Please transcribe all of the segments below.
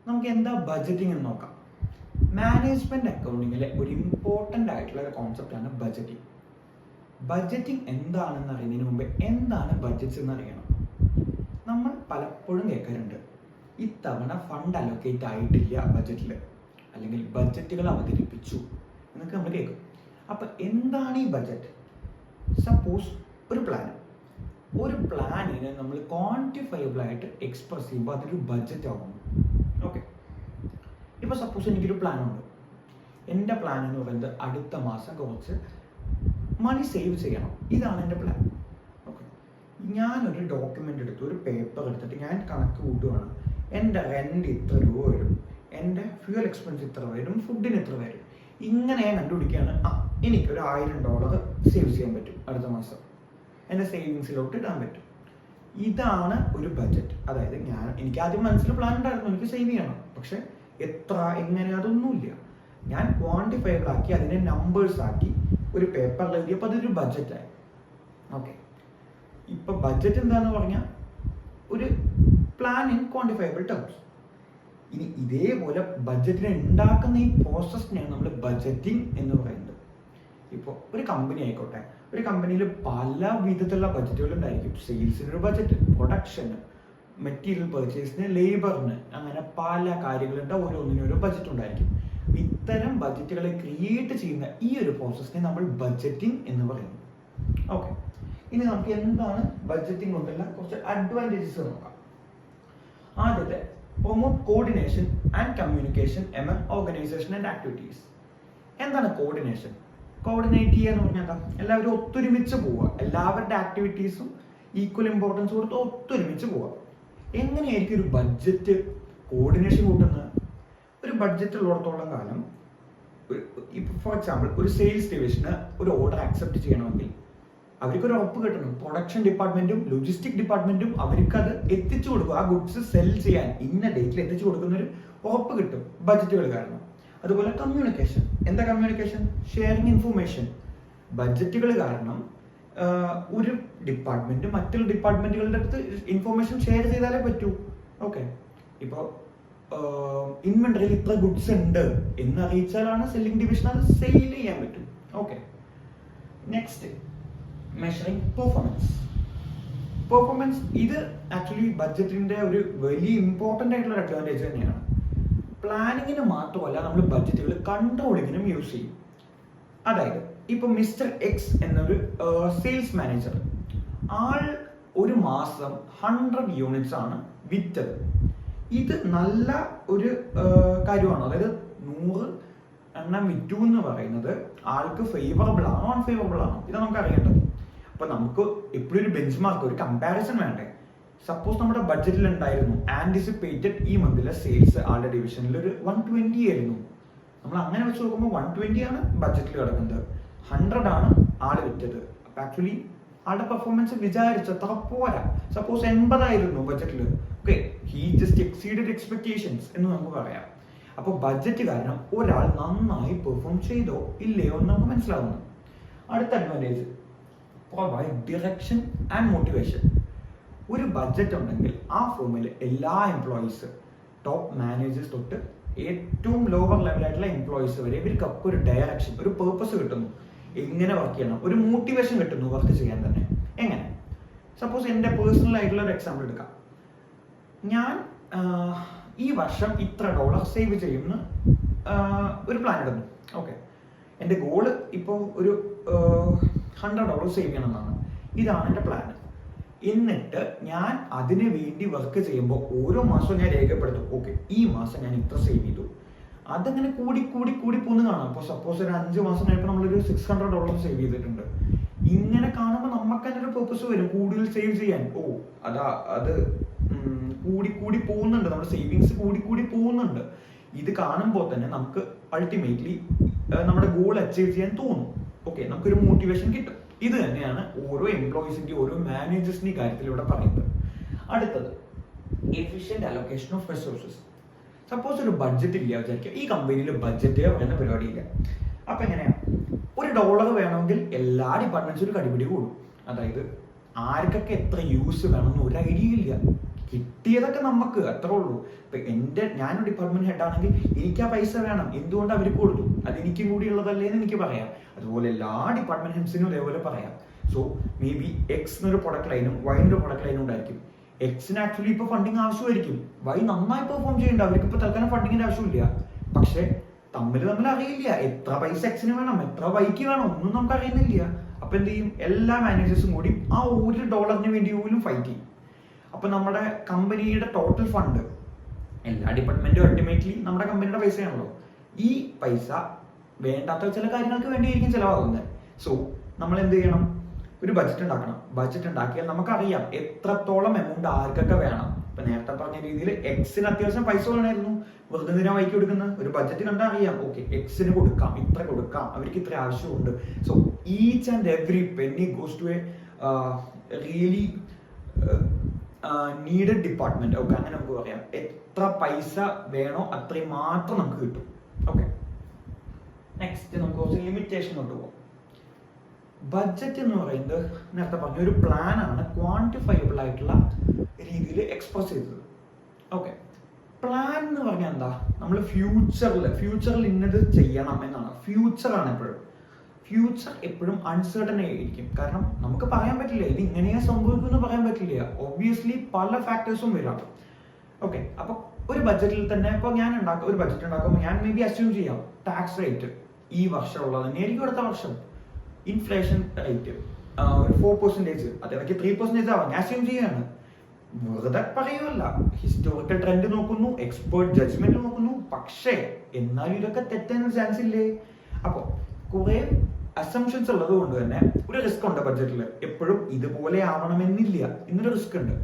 നമുക്ക് എന്താ ബഡ്ജറ്റിംഗ് എന്ന് നോക്കാം. മാനേജ്മെന്റ് അക്കൗണ്ടിങ്ങിലെ ഒരു ഇമ്പോർട്ടൻ്റ് ആയിട്ടുള്ള ഒരു കോൺസെപ്റ്റാണ് ബഡ്ജറ്റിംഗ്. ബഡ്ജറ്റിംഗ് എന്താണെന്ന് അറിയുന്നതിന് മുമ്പ് എന്താണ് ബഡ്ജറ്റ്സ് എന്ന് അറിയണം. നമ്മൾ പലപ്പോഴും കേൾക്കാറുണ്ട്, ഇത്തവണ ഫണ്ട് അലോക്കേറ്റ് ആയിട്ടില്ല ബഡ്ജറ്റിൽ, അല്ലെങ്കിൽ ബഡ്ജറ്റുകൾ അവതരിപ്പിച്ചു എന്നൊക്കെ നമ്മൾ കേൾക്കും. അപ്പം എന്താണ് ഈ ബഡ്ജറ്റ്? സപ്പോസ് ഒരു പ്ലാനിനെ നമ്മൾ ക്വാണ്ടിഫയബിൾ ആയിട്ട് എക്സ്പ്രസ് ചെയ്യുമ്പോൾ അതൊരു ബഡ്ജറ്റ് ആവുന്നു. ഓക്കെ, ഇപ്പോൾ സപ്പോസ് എനിക്കൊരു പ്ലാനുണ്ട്. എൻ്റെ പ്ലാൻ എന്ന് പറയുന്നത് അടുത്ത മാസം കുറച്ച് മണി സേവ് ചെയ്യണം. ഇതാണ് എൻ്റെ പ്ലാൻ. ഓക്കെ, ഞാനൊരു ഡോക്യുമെൻ്റ് എടുത്ത്, ഒരു പേപ്പർ എടുത്തിട്ട് ഞാൻ കണക്ക് കൂട്ടുകയാണ്. എൻ്റെ റെൻറ്റ് ഇത്ര രൂപ വരും, എൻ്റെ ഫ്യൂൽ എക്സ്പെൻസ് ഇത്ര വരും, ഫുഡിന് ഇത്ര വരും. ഇങ്ങനെ ഞാൻ കണ്ടുപിടിക്കുകയാണ്, എനിക്കൊരു $1000 സേവ് ചെയ്യാൻ പറ്റും അടുത്ത മാസം, എൻ്റെ സേവിങ്സിലോട്ട് ഇടാൻ പറ്റും. ഇതാണ് ഒരു ബഡ്ജറ്റ്. അതായത് എനിക്ക് ആദ്യം മനസ്സിൽ പ്ലാൻ ഉണ്ടായിരുന്നു, എനിക്ക് സേവ് ചെയ്യണം. പക്ഷെ എത്ര, എങ്ങനെ, അതൊന്നുമില്ല. ഞാൻ ക്വാണ്ടിഫയബിൾ ആക്കി, അതിനെ നമ്പേഴ്സ് ആക്കി ഒരു പേപ്പറിൽ എഴുതിയപ്പോൾ അതൊരു ബഡ്ജറ്റായി. ഓക്കെ, ഇപ്പൊ ബഡ്ജറ്റ് എന്താന്ന് പറഞ്ഞാൽ ഒരു പ്ലാൻ ഇൻ ക്വാണ്ടിഫയബിൾ ടേംസ്. ഇനി ഇതേപോലെ ബഡ്ജറ്റിനെ ഉണ്ടാക്കുന്ന ഈ പ്രോസസ്സിനെയാണ് നമ്മൾ ബഡ്ജറ്റിംഗ് എന്ന് പറയുന്നത്. ഇപ്പോൾ ഒരു കമ്പനി ആയിക്കോട്ടെ, ഒരു കമ്പനിയിൽ പല വിധത്തിലുള്ള ബഡ്ജറ്റുകൾ ഉണ്ടായിരിക്കും. സെയിൽസിനൊരു ബഡ്ജറ്റ്, പ്രൊഡക്ഷന്, മെറ്റീരിയൽ പർച്ചേസിന്, ലേബറിന്, അങ്ങനെ പല കാര്യങ്ങളുണ്ട്. ഓരോന്നിനും ഒരു ബഡ്ജറ്റ് ഉണ്ടായിരിക്കും. ഇത്തരം ബഡ്ജറ്റുകളെ ക്രിയേറ്റ് ചെയ്യുന്ന ഈ ഒരു പ്രോസസ്സിനെ നമ്മൾ ബഡ്ജറ്റിംഗ് എന്ന് പറയുന്നു. ഓക്കെ, ഇനി നമുക്ക് എന്താണ് ബഡ്ജറ്റിംഗ് കൊണ്ടുള്ള കുറച്ച് അഡ്വാൻറ്റേജസ് നോക്കാം. ആദ്യത്തെ, promote coordination and communication among organisation and activities. എന്താണ് കോർഡിനേഷൻ? കോർഡിനേറ്റ് ചെയ്യുക എന്ന് പറഞ്ഞാൽ എന്താ? എല്ലാവരും ഒത്തൊരുമിച്ച് പോവുക, എല്ലാവരുടെ ആക്ടിവിറ്റീസും ഈക്വൽ ഇമ്പോർട്ടൻസ് കൊടുത്ത് ഒത്തൊരുമിച്ച് പോവുക. എങ്ങനെയായിരിക്കും ഒരു ബഡ്ജറ്റ് കോർഡിനേഷൻ കൂട്ടുന്നത്? ഒരു ബഡ്ജറ്റ് ഉള്ളിടത്തോളം കാലം, ഇപ്പോൾ ഫോർ എക്സാമ്പിൾ ഒരു സെയിൽസ് ഡിവിഷന് ഒരു ഓർഡർ ആക്സെപ്റ്റ് ചെയ്യണമെങ്കിൽ അവർക്കൊരു ഉറപ്പ് കിട്ടണം. പ്രൊഡക്ഷൻ ഡിപ്പാർട്ട്മെന്റും ലോജിസ്റ്റിക് ഡിപ്പാർട്ട്മെന്റും അവർക്ക് അത് എത്തിച്ചു കൊടുക്കും. ആ ഗുഡ്സ് സെൽ ചെയ്യാൻ ഇന്ന ഡേറ്റിൽ എത്തിച്ചു കൊടുക്കുന്ന ഒരു ഉറപ്പ് കിട്ടും ബഡ്ജറ്റുകൾ കാരണം. അതുപോലെ കമ്മ്യൂണിക്കേഷൻ. എന്താ കമ്മ്യൂണിക്കേഷൻ? Sharing information. ബഡ്ജറ്റുകൾ കാരണം ഒരു ഡിപ്പാർട്ട്മെന്റ് മറ്റുള്ള ഡിപ്പാർട്ട്മെന്റുകളുടെ അടുത്ത് ഇൻഫർമേഷൻ ഷെയർ ചെയ്താലേ പറ്റൂ. ഓക്കെ, ഇപ്പോൾ ഇൻവെന്ററിയിൽ ഇത്ര ഗുഡ്സ് ഉണ്ട് എന്ന് അറിയിച്ചാലാണ് സെല്ലിംഗ് ഡിവിഷൻ അത് സെയിൽ ചെയ്യാൻ പറ്റും. Okay, next, measuring performance. ഇത് ആക്ച്വലി ബഡ്ജറ്റിന്റെ ഒരു വലിയ ഇമ്പോർട്ടൻ്റ് ആയിട്ടുള്ള അഡ്വാൻറ്റേജ് തന്നെയാണ്. പ്ലാനിങ്ങിന് മാത്രമല്ല, നമ്മൾ ബഡ്ജറ്റുകൾ കൺട്രോളിങ്ങിനും യൂസ് ചെയ്യും. അതായത് ഇപ്പൊ മിസ്റ്റർ എക്സ് എന്നൊരു സെയിൽസ് മാനേജർ, ആൾ ഒരു മാസം 100 യൂണിറ്റ്സ് ആണ് വിറ്റത്. ഇത് നല്ല ഒരു കാര്യമാണ്. അതായത് 100 എണ്ണം വിറ്റു എന്ന് പറയുന്നത് ആൾക്ക് ഫേവറബിൾ ആണോ അൺഫേവറബിൾ ആണോ, ഇത് നമുക്ക് അറിയേണ്ടത്. അപ്പൊ നമുക്ക് എപ്പോഴും ഒരു ബെഞ്ച് മാർക്ക്, ഒരു കമ്പാരിസൺ വേണ്ടേ? സപ്പോസ് നമ്മുടെ ബഡ്ജറ്റിൽ ഉണ്ടായിരുന്നു ആന്റിസിപ്പേറ്റഡ് ഈ മന്തിലെ സെയിൽസ് ആളുടെ ഡിവിഷനിൽ ഒരു 120 ആയിരുന്നു. നമ്മൾ അങ്ങനെ വെച്ച് നോക്കുമ്പോൾ 120 ആണ് ബഡ്ജറ്റിൽ കിടക്കുന്നത്, 100 ആണ് ആള് വിറ്റത്. അപ്പൊ ആക്ച്വലി ആളുടെ പെർഫോമൻസ് വിചാരിച്ചത്ര പോരാ. സപ്പോസ് 80 ആയിരുന്നു ബഡ്ജറ്റിൽ. Okay, he just exceeded expectations എന്ന് നമുക്ക് പറയാം. അപ്പൊ ബഡ്ജറ്റ് കാരണം ഒരാൾ നന്നായി പെർഫോം ചെയ്തോ ഇല്ലയോ എന്ന് നമുക്ക് മനസ്സിലാവുന്നു. അടുത്ത advantage, provide direction and motivation. ഒരു ബഡ്ജറ്റ് ഉണ്ടെങ്കിൽ ആ ഫേമിൽ എല്ലാ എംപ്ലോയീസ്, ടോപ്പ് മാനേജേഴ്സ് തൊട്ട് ഏറ്റവും ലോവർ ലെവലായിട്ടുള്ള എംപ്ലോയീസ് വരെ, ഇവർക്കൊക്കെ ഒരു ഡയറക്ഷൻ, ഒരു പേർപ്പസ് കിട്ടുന്നു. എങ്ങനെ വർക്ക് ചെയ്യണം, ഒരു മോട്ടിവേഷൻ കിട്ടുന്നു വർക്ക് ചെയ്യാൻ തന്നെ. എങ്ങനെ? സപ്പോസ് എൻ്റെ പേഴ്സണൽ ആയിട്ടുള്ള ഒരു എക്സാമ്പിൾ എടുക്കാം. ഞാൻ ഈ വർഷം ഇത്ര $1 സേവ് ചെയ്യുമെന്ന് ഒരു പ്ലാൻ ഇടുന്നു. ഓക്കെ, എൻ്റെ ഗോള് ഇപ്പോൾ ഒരു $100 സേവ് ചെയ്യണം എന്നാണ്. ഇതാണ് എൻ്റെ പ്ലാൻ. എന്നിട്ട് ഞാൻ അതിനു വേണ്ടി വർക്ക് ചെയ്യുമ്പോൾ ഓരോ മാസവും ഞാൻ രേഖപ്പെടുത്തും. ഓക്കെ, ഈ മാസം ഞാൻ ഇത്ര സേവ് ചെയ്തു. അതങ്ങനെ കൂടി പോന്ന് കാണാം. ഇപ്പോൾ സപ്പോസ് ഒരു 5 മാസം കഴിഞ്ഞപ്പോൾ നമ്മളൊരു $600 സേവ് ചെയ്തിട്ടുണ്ട്. ഇങ്ങനെ കാണുമ്പോൾ നമുക്ക് അതിനൊരു പേർപ്പസ് വരും, കൂടുതൽ സേവ് ചെയ്യാൻ. അത് കൂടി പോകുന്നുണ്ട്, നമ്മുടെ സേവിങ്സ് കൂടി പോകുന്നുണ്ട്. ഇത് കാണുമ്പോൾ തന്നെ നമുക്ക് അൾട്ടിമേറ്റ്ലി നമ്മുടെ ഗോൾ അച്ചീവ് ചെയ്യാൻ തോന്നും. ഓക്കെ, നമുക്കൊരു മോട്ടിവേഷൻ കിട്ടും. ഇത് തന്നെയാണ് ഓരോ എംപ്ലോയീസിന്റെ, ഓരോ മാനേജേഴ്സിന്റെ കാര്യത്തിൽ ഇവിടെ പറയുന്നത്. അടുത്തത്, efficient allocation of resources. Suppose ഒരു ബഡ്ജറ്റ് ഇല്ല വിചാരിക്കുക. ഈ കമ്പനിയിൽ ബഡ്ജറ്റ് പറയുന്ന പരിപാടിയില്ല. അപ്പൊ എങ്ങനെയാണ്? $1 വേണമെങ്കിൽ എല്ലാ ഡിപ്പാർട്ട്മെന്റ്സും ഒരു കടിപിടി കൂടും. അതായത് ആർക്കൊക്കെ എത്ര യൂസ് വേണമെന്ന് ഒരു ഐഡിയ ഇല്ല. കിട്ടിയതൊക്കെ നമുക്ക് അത്രേ ഉള്ളൂ. ഇപ്പൊ ഞാനൊരു ഡിപ്പാർട്ട്മെന്റ് ഹെഡ് ആണെങ്കിൽ എനിക്ക് ആ പൈസ വേണം, എന്തുകൊണ്ട് അവർക്ക് കൊടുത്തു, അത് എനിക്കും കൂടി ഉള്ളതല്ലേ എന്ന് എനിക്ക് പറയാം. അതുപോലെ എല്ലാ ഡിപ്പാർട്ട്മെന്റ് ഹെഡ്സിനും അതേപോലെ പറയാം. സോ മേ ബി എക്സ് എന്നൊരു പ്രൊഡക്റ്റ് ലൈനും വൈ എന്നൊരു പ്രൊഡക്റ്റ് ലൈനും ഉണ്ടായിരിക്കും. എക്സിന് ആക്ച്വലി ഇപ്പൊ ഫണ്ടിങ് ആവശ്യമായിരിക്കും, വൈ നന്നായി പെർഫോം ചെയ്യുന്നുണ്ട്, അവർക്ക് ഇപ്പൊ തൽക്കാലം ഫണ്ടിങ്ങിന്റെ ആവശ്യമില്ല. പക്ഷെ തമ്മിൽ അറിയില്ല എത്ര പൈസ എക്സിന് വേണം, എത്ര വൈക്ക് വേണം, ഒന്നും നമുക്ക് അറിയുന്നില്ല. അപ്പൊ എന്ത് ചെയ്യും, എല്ലാ മാനേജേഴ്സും കൂടി ആ $1 വേണ്ടി പോലും ഫൈറ്റ് ചെയ്യും. അപ്പൊ നമ്മുടെ കമ്പനിയുടെ ടോട്ടൽ ഫണ്ട്, എല്ലാ ഡിപ്പാർട്ട്മെന്റും അൾട്ടിമേറ്റ്ലി നമ്മുടെ കമ്പനിയുടെ പൈസയാണല്ലോ, ഈ പൈസ വേണ്ടാത്ത ചില കാര്യങ്ങൾക്ക് വേണ്ടിയായിരിക്കും ചിലവാകുന്നത്. സോ നമ്മൾ എന്ത് ചെയ്യണം, ഒരു ബഡ്ജറ്റ് ഉണ്ടാക്കണം. ബഡ്ജറ്റ് ഉണ്ടാക്കിയാൽ നമുക്കറിയാം എത്രത്തോളം എമൗണ്ട് ആർക്കൊക്കെ വേണം. ഇപ്പൊ നേരത്തെ പറഞ്ഞ രീതിയിൽ എക്സിന് അത്യാവശ്യം പൈസ വേണമായിരുന്നു, വെറുതെ എന്തിനാ വൈകി കൊടുക്കുന്നത്, ഒരു ബഡ്ജറ്റ് കണ്ടാൽ അറിയാം, ഓക്കെ എക്സിന് കൊടുക്കാം, ഇത്ര കൊടുക്കാം, അവർക്ക് ഇത്ര ആവശ്യമുണ്ട്. So each and every penny goes to a really needed department. Okay, അങ്ങനെ നമുക്ക് പറയാം. എത്ര പൈസ വേണോ അത്രയും മാത്രം നമുക്ക് കിട്ടും. ഓക്കെ, നെക്സ്റ്റ് നമുക്ക് കുറച്ച് ലിമിറ്റേഷനോട്ട് പോകാം. ബഡ്ജറ്റ് എന്ന് പറയുന്നത് നേരത്തെ പറഞ്ഞ ഒരു പ്ലാൻ ആണ്, ക്വാണ്ടിഫയബിൾ ആയിട്ടുള്ള രീതിയിൽ എക്സ്പ്രസ് ചെയ്തത്. ഓക്കെ, പ്ലാൻ എന്ന് പറഞ്ഞാൽ എന്താ, നമ്മൾ ഫ്യൂച്ചറിൽ ഇന്നത് ചെയ്യണം എന്നാണ്. ഫ്യൂച്ചറാണ് എപ്പോഴും, ഫ്യൂച്ചർ എപ്പോഴും അൺസർട്ടൺ ആയിരിക്കും. കാരണം നമുക്ക് പറയാൻ പറ്റില്ല ഇത് ഇങ്ങനെയാ സംഭവിക്കുമെന്ന് പറയാൻ പറ്റില്ല. ഒബ്വിയസ്ലി പല ഫാക്ടേഴ്സും വരാം. ഓക്കെ, അപ്പൊ ഒരു ബഡ്ജറ്റിൽ തന്നെ ഇപ്പൊ ഞാൻ ഒരു ബഡ്ജറ്റ് ഉണ്ടാക്കുമ്പോൾ ഞാൻ മേ ബി അസ്യൂം ചെയ്യാം ടാക്സ് റേറ്റ് ഈ വർഷം ഉള്ളത് തന്നെയായിരിക്കും അടുത്ത വർഷം. ഇൻഫ്ലേഷൻ റേറ്റ് ഒരു 4%, അതിടയ്ക്ക് 3% ആവാം, ഞാൻ അസ്യൂം ചെയ്യാണ്. വെറുതെ പറയുമല്ല, ഹിസ്റ്റോറിക്കൽ ട്രെൻഡ് നോക്കുന്നു, എക്സ്പേർട്ട് ജഡ്ജ്മെന്റ് നോക്കുന്നു. പക്ഷേ എന്നാലും ഇതൊക്കെ തെറ്റാൻ ചാൻസ് ഇല്ലേ? അപ്പൊ കുറെ അസംഷൻസ് ഉള്ളത് കൊണ്ട് തന്നെ ഒരു റിസ്ക് ഉണ്ട് ബഡ്ജറ്റിൽ. എപ്പോഴും ഇതുപോലെ ആവണമെന്നില്ല, ഇന്നൊരു റിസ്ക് ഉണ്ട്.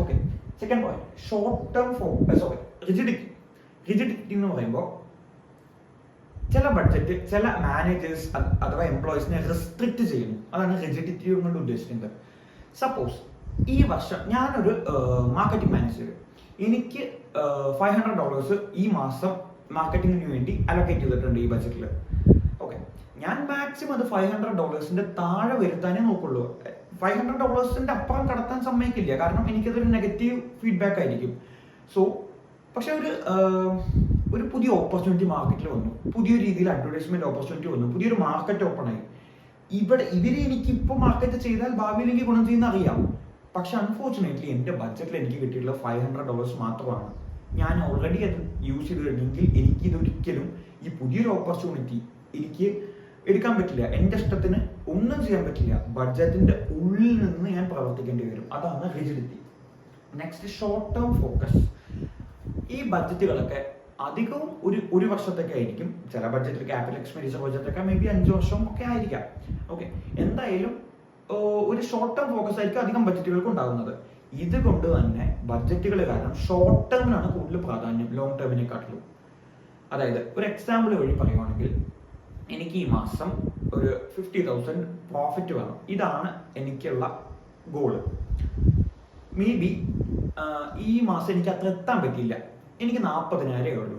Okay, second point, short term rigidity എന്ന് പറയുമ്പോൾ ചില ബഡ്ജറ്റ് ചില മാനേജേഴ്സ് അഥവാ എംപ്ലോയീസിനെ റെസ്ട്രിക്ട് ചെയ്യുന്നു. അതാണ് റിജിഡിറ്റി കൊണ്ട് ഉദ്ദേശിക്കുന്നത്. സപ്പോസ് ഈ വർഷം ഞാനൊരു മാർക്കറ്റിംഗ് മാനേജർ, എനിക്ക് $500 ഈ മാസം മാർക്കറ്റിംഗിന് വേണ്ടി അലൊക്കേറ്റ് ചെയ്തിട്ടുണ്ട് ഈ ബഡ്ജറ്റിൽ. ഓക്കെ, ഞാൻ മാക്സിമം അത് $500 താഴെ വരുത്താനേ നോക്കുള്ളൂ. $500 അപ്പുറം കടത്താൻ സമ്മതിക്കില്ല, കാരണം എനിക്കതൊരു നെഗറ്റീവ് ഫീഡ്ബാക്ക് ആയിരിക്കും. സോ പക്ഷെ ഒരു പുതിയ ഓപ്പർച്യൂണിറ്റി മാർക്കറ്റിൽ വന്നു, പുതിയ രീതിയിൽ അഡ്വർടൈസ്മെന്റ് ഓപ്പർച്യൂണിറ്റി വന്നു, പുതിയൊരു മാർക്കറ്റ് ഓപ്പൺ ആയി. ഇവര് എനിക്കിപ്പോൾ മാർക്കറ്റ് ചെയ്താൽ ഭാവിയിൽ എനിക്ക് ഗുണം ചെയ്യുന്ന അറിയാം. പക്ഷെ അൺഫോർച്ചുനേറ്റ്ലി എന്റെ ബഡ്ജറ്റിൽ എനിക്ക് കിട്ടിയിട്ടുള്ള $500 മാത്രമാണ്. ഞാൻ ഓൾറെഡി അത് യൂസ് ചെയ്ത് കഴിഞ്ഞെങ്കിൽ എനിക്കിതൊരിക്കലും ഈ പുതിയൊരു ഓപ്പർച്യൂണിറ്റി എനിക്ക് എടുക്കാൻ പറ്റില്ല. എന്റെ ഇഷ്ടത്തിന് ഒന്നും ചെയ്യാൻ പറ്റില്ല. ബഡ്ജറ്റിന്റെ ഉള്ളിൽ നിന്ന് ഞാൻ പ്രവർത്തിക്കേണ്ടി വരും. അതാണ് rigidity. Next, short term focus. ഈ ബഡ്ജറ്റുകളൊക്കെ അധികവും ഒരു വർഷത്തൊക്കെ ആയിരിക്കും. ചില ബഡ്ജറ്റിൽ ക്യാപിറ്റൽ എക്സ്പെൻഡിച്ചർ ബഡ്ജറ്റൊക്കെ മേ ബി 5 വർഷം ഒക്കെ ആയിരിക്കാം. ഓക്കെ, എന്തായാലും ഒരു ഷോർട്ട് ടേം ഫോക്കസ് ആയിരിക്കും അധികം ബഡ്ജറ്റുകൾക്ക് ഉണ്ടാകുന്നത്. ഇതുകൊണ്ട് തന്നെ ബഡ്ജറ്റുകൾ കാരണം ഷോർട്ട് ടേമിനാണ് കൂടുതൽ പ്രാധാന്യം ലോങ് ടേമിനെക്കാട്ടിലും. അതായത് ഒരു എക്സാമ്പിൾ വഴി പറയുവാണെങ്കിൽ, എനിക്ക് ഈ മാസം ഒരു 50,000 പ്രോഫിറ്റ് വേണം, ഇതാണ് എനിക്കുള്ള ഗോള്. മേ ബി ഈ മാസം എനിക്ക് അത്ര എത്താൻ പറ്റില്ല, എനിക്ക് 40,000 ഉള്ളൂ.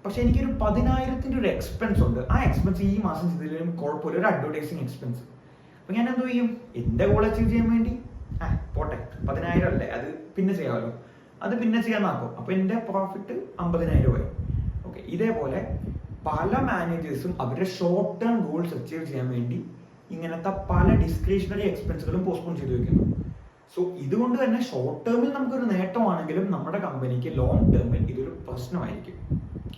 പക്ഷെ എനിക്കൊരു 10,000 ഒരു എക്സ്പെൻസ് ഉണ്ട്. ആ എക്സ്പെൻസ് ഈ മാസം ചെയ്തില്ലെങ്കിലും കുഴപ്പമില്ല, ഒരു അഡ്വർടൈസിങ് എക്സ്പെൻസ്. അപ്പൊ ഞാൻ എന്ത് ചെയ്യും, എന്റെ ഗോൾ അച്ചീവ് ചെയ്യാൻ വേണ്ടി പോട്ടെ 10,000 അല്ലേ, അത് പിന്നെ ചെയ്യാമല്ലോ, അത് പിന്നെ ചെയ്യാന്നാക്കും. അപ്പൊ എന്റെ പ്രോഫിറ്റ് 50,000 ആയി. ഓക്കെ, ഇതേപോലെ പല മാനേജേഴ്സും അവരുടെ ഷോർട്ട് ടേം ഗോൾസ് അച്ചീവ് ചെയ്യാൻ വേണ്ടി ഇങ്ങനത്തെ പല ഡിസ്ക്രിഷണറി എക്സ്പെൻസുകളും പോസ്റ്റ്പോൺ ചെയ്ത് വെക്കുന്നു. സോ ഇതുകൊണ്ട് തന്നെ ഷോർട്ട് ടേമിൽ നമുക്കൊരു നേട്ടമാണെങ്കിലും നമ്മുടെ കമ്പനിക്ക് ലോങ് ടേമിൽ ഇതൊരു പ്രശ്നമായിരിക്കും.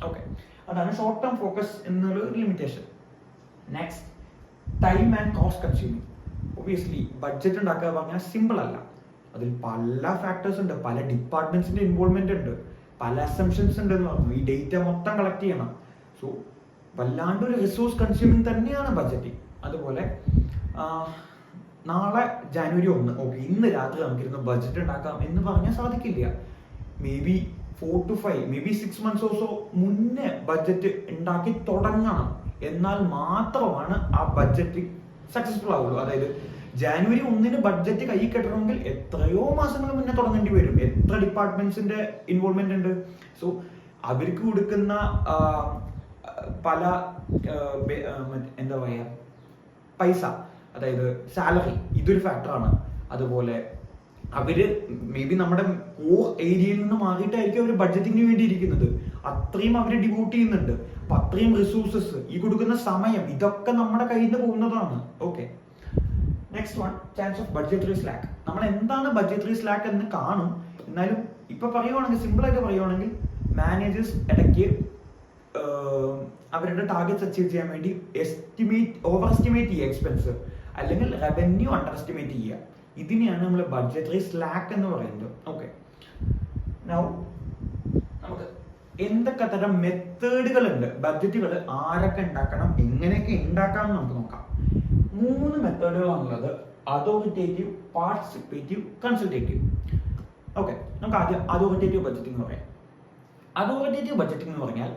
ഓക്കെ, അതാണ് ഷോർട്ട് ടേം ഫോക്കസ് എന്നുള്ള ഒരു limitation. Next, time and cost consuming. Obviously budget ഉണ്ടാക്കുക പറഞ്ഞാൽ സിമ്പിൾ അല്ല. അതിൽ പല ഫാക്ടേഴ്സ് ഉണ്ട്, പല ഡിപ്പാർട്ട്മെന്റ്സിന്റെ ഇൻവോൾവ്മെന്റ് ഉണ്ട്, പല അസംഷൻസ് ഉണ്ട് എന്ന് പറഞ്ഞു. ഈ ഡേറ്റ മൊത്തം കളക്ട് ചെയ്യണം. സോ വല്ലാണ്ട് ഒരു റിസോഴ്സ് കൺസ്യൂമിങ് തന്നെയാണ് ബഡ്ജറ്റിംഗ്. അതുപോലെ നാളെ ജനുവരി 1, ഓക്കെ ഇന്ന് രാത്രി നമുക്കിരുന്ന് ബഡ്ജറ്റ് ഉണ്ടാക്കാം എന്ന് പറഞ്ഞാൽ സാധിക്കില്ല. May be 4 to 5, may be 6 months also മുന്നേ ബഡ്ജറ്റ് ഉണ്ടാക്കി തുടങ്ങണം. എന്നാൽ മാത്രമാണ് ആ ബഡ്ജറ്റ് സക്സസ്ഫുൾ ആവുള്ളൂ. അതായത് ജനുവരി 1 ബഡ്ജറ്റ് കൈ കെട്ടണമെങ്കിൽ എത്രയോ മാസങ്ങൾ മുന്നേ തുടങ്ങേണ്ടി വരും. എത്ര ഡിപ്പാർട്ട്മെന്റ്സിന്റെ ഇൻവോൾവ്മെന്റ് ഉണ്ട്. സോ അവർക്ക് കൊടുക്കുന്ന പല എന്താ പറയുക പൈസ, അതായത് സാലറി, ഇതൊരു ഫാക്ടറാണ്. അതുപോലെ അവര് മേ ബി നമ്മുടെ കോർ ഏരിയയിൽ നിന്ന് മാറിയിട്ടായിരിക്കും അവർ ബഡ്ജറ്റിങ്ങിന് വേണ്ടി ഇരിക്കുന്നത്. അത്രയും അവർ ഡിവോട്ട് ചെയ്യുന്നുണ്ട്. അപ്പൊ അത്രയും റിസോഴ്സസ്, ഈ കൊടുക്കുന്ന സമയം, ഇതൊക്കെ നമ്മുടെ കയ്യിൽ നിന്ന് പോകുന്നതാണ്. Okay, next one, chance of budgetary slack. നമ്മൾ എന്താണ് ബഡ്ജറ്ററി സ്ലാക്ക് എന്ന് കാണും. എന്നാലും ഇപ്പൊ പറയുവാണെങ്കിൽ, സിമ്പിൾ ആയിട്ട് പറയുവാണെങ്കിൽ, മാനേജേഴ്സ് ഇടയ്ക്ക് അവരുടെ ടാർഗറ്റ്സ് അച്ചീവ് ചെയ്യാൻ വേണ്ടി ഓവർ എസ്റ്റിമേറ്റ് ചെയ്യുക എക്സ്പെൻസ്, അല്ലെങ്കിൽ റവന്യൂ അണ്ടർ എസ്റ്റിമേറ്റ് ചെയ്യുക. ഇതിനെയാണ് നമ്മൾ ബഡ്ജറ്ററി സ്ലാക്ക് എന്ന് പറയുന്നത്. ഓക്കെ, നൗ നമുക്ക് എന്തൊക്കെ തരം മെത്തേഡുകളുണ്ട്, ബഡ്ജറ്റുകൾ ആരൊക്കെ ഉണ്ടാക്കണം, എങ്ങനെയൊക്കെ ഉണ്ടാക്കാം എന്ന് നമുക്ക് നോക്കാം. 3 മെത്തേഡുകളാണുള്ളത്: അതോറിറ്റേറ്റീവ്, പാർട്ടിസിപ്പേറ്റീവ്, കൺസൾട്ടേറ്റീവ്. ഓക്കെ, നമുക്ക് ആദ്യം അതോറിറ്റേറ്റീവ് ബഡ്ജറ്റിംഗ് പറയാം. അതോറിറ്റേറ്റീവ് ബഡ്ജറ്റിംഗ് എന്ന് പറഞ്ഞാൽ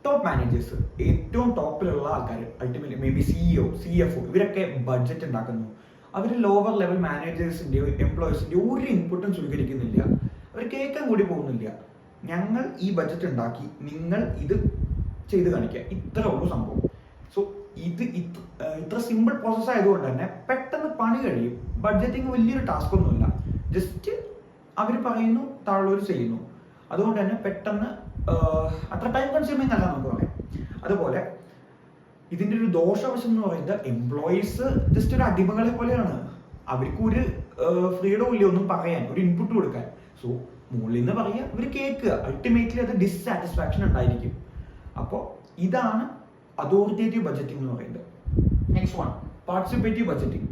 ടോപ്പ് മാനേജേഴ്സ്, ഏറ്റവും ടോപ്പിലുള്ള ആൾക്കാർ, ultimately may be CEO, CFO, ഇവരൊക്കെ ബഡ്ജറ്റ് ഉണ്ടാക്കുന്നു. അവർ ലോവർ ലെവൽ മാനേജേഴ്സിന്റെയോ എംപ്ലോയീസിന്റെയോ ഒരു ഇൻപുട്ടും സ്വീകരിക്കുന്നില്ല. അവർ കേൾക്കാൻ കൂടി പോകുന്നില്ല. ഞങ്ങൾ ഈ ബഡ്ജറ്റ് ഉണ്ടാക്കി, നിങ്ങൾ ഇത് ചെയ്ത് കാണിക്കുക, ഇത്ര ഉള്ളൂ സംഭവം. സോ ഇത് ഇത്ര സിമ്പിൾ പ്രോസസ് ആയതുകൊണ്ട് തന്നെ പെട്ടെന്ന് പണി കഴിയും. ബഡ്ജറ്റിംഗ് വലിയൊരു ടാസ്ക് ഒന്നുമില്ല, ജസ്റ്റ് അവർ പറയുന്നു, താഴെ ചെയ്യുന്നു. അതുകൊണ്ട് തന്നെ പെട്ടെന്ന് അത്ര ടൈം കൺസ്യൂമിങ് അല്ല നമുക്ക് പറയാം. അതുപോലെ ഇതിന്റെ ഒരു ദോഷവശം എന്ന് പറയുന്നത്, എംപ്ലോയീസ് ജസ്റ്റ് ഒരു അടിമകളെ പോലെയാണ്. അവർക്ക് ഒരു ഫ്രീഡവും ഇല്ല ഒന്നും പറയാൻ, ഒരു ഇൻപുട്ട് കൊടുക്കാൻ. സോ മുകളിൽ നിന്ന് പറയുക, ഇവർ കേൾക്കുക, അൾട്ടിമേറ്റ്ലി അത് ഡിസ്സാറ്റിസ്ഫാക്ഷൻ ഉണ്ടായിരിക്കും. അപ്പോൾ ഇതാണ് അതോറിറ്റേറ്റീവ് ബഡ്ജറ്റിംഗ് എന്ന് പറയുന്നത്. Next one, participative budgeting.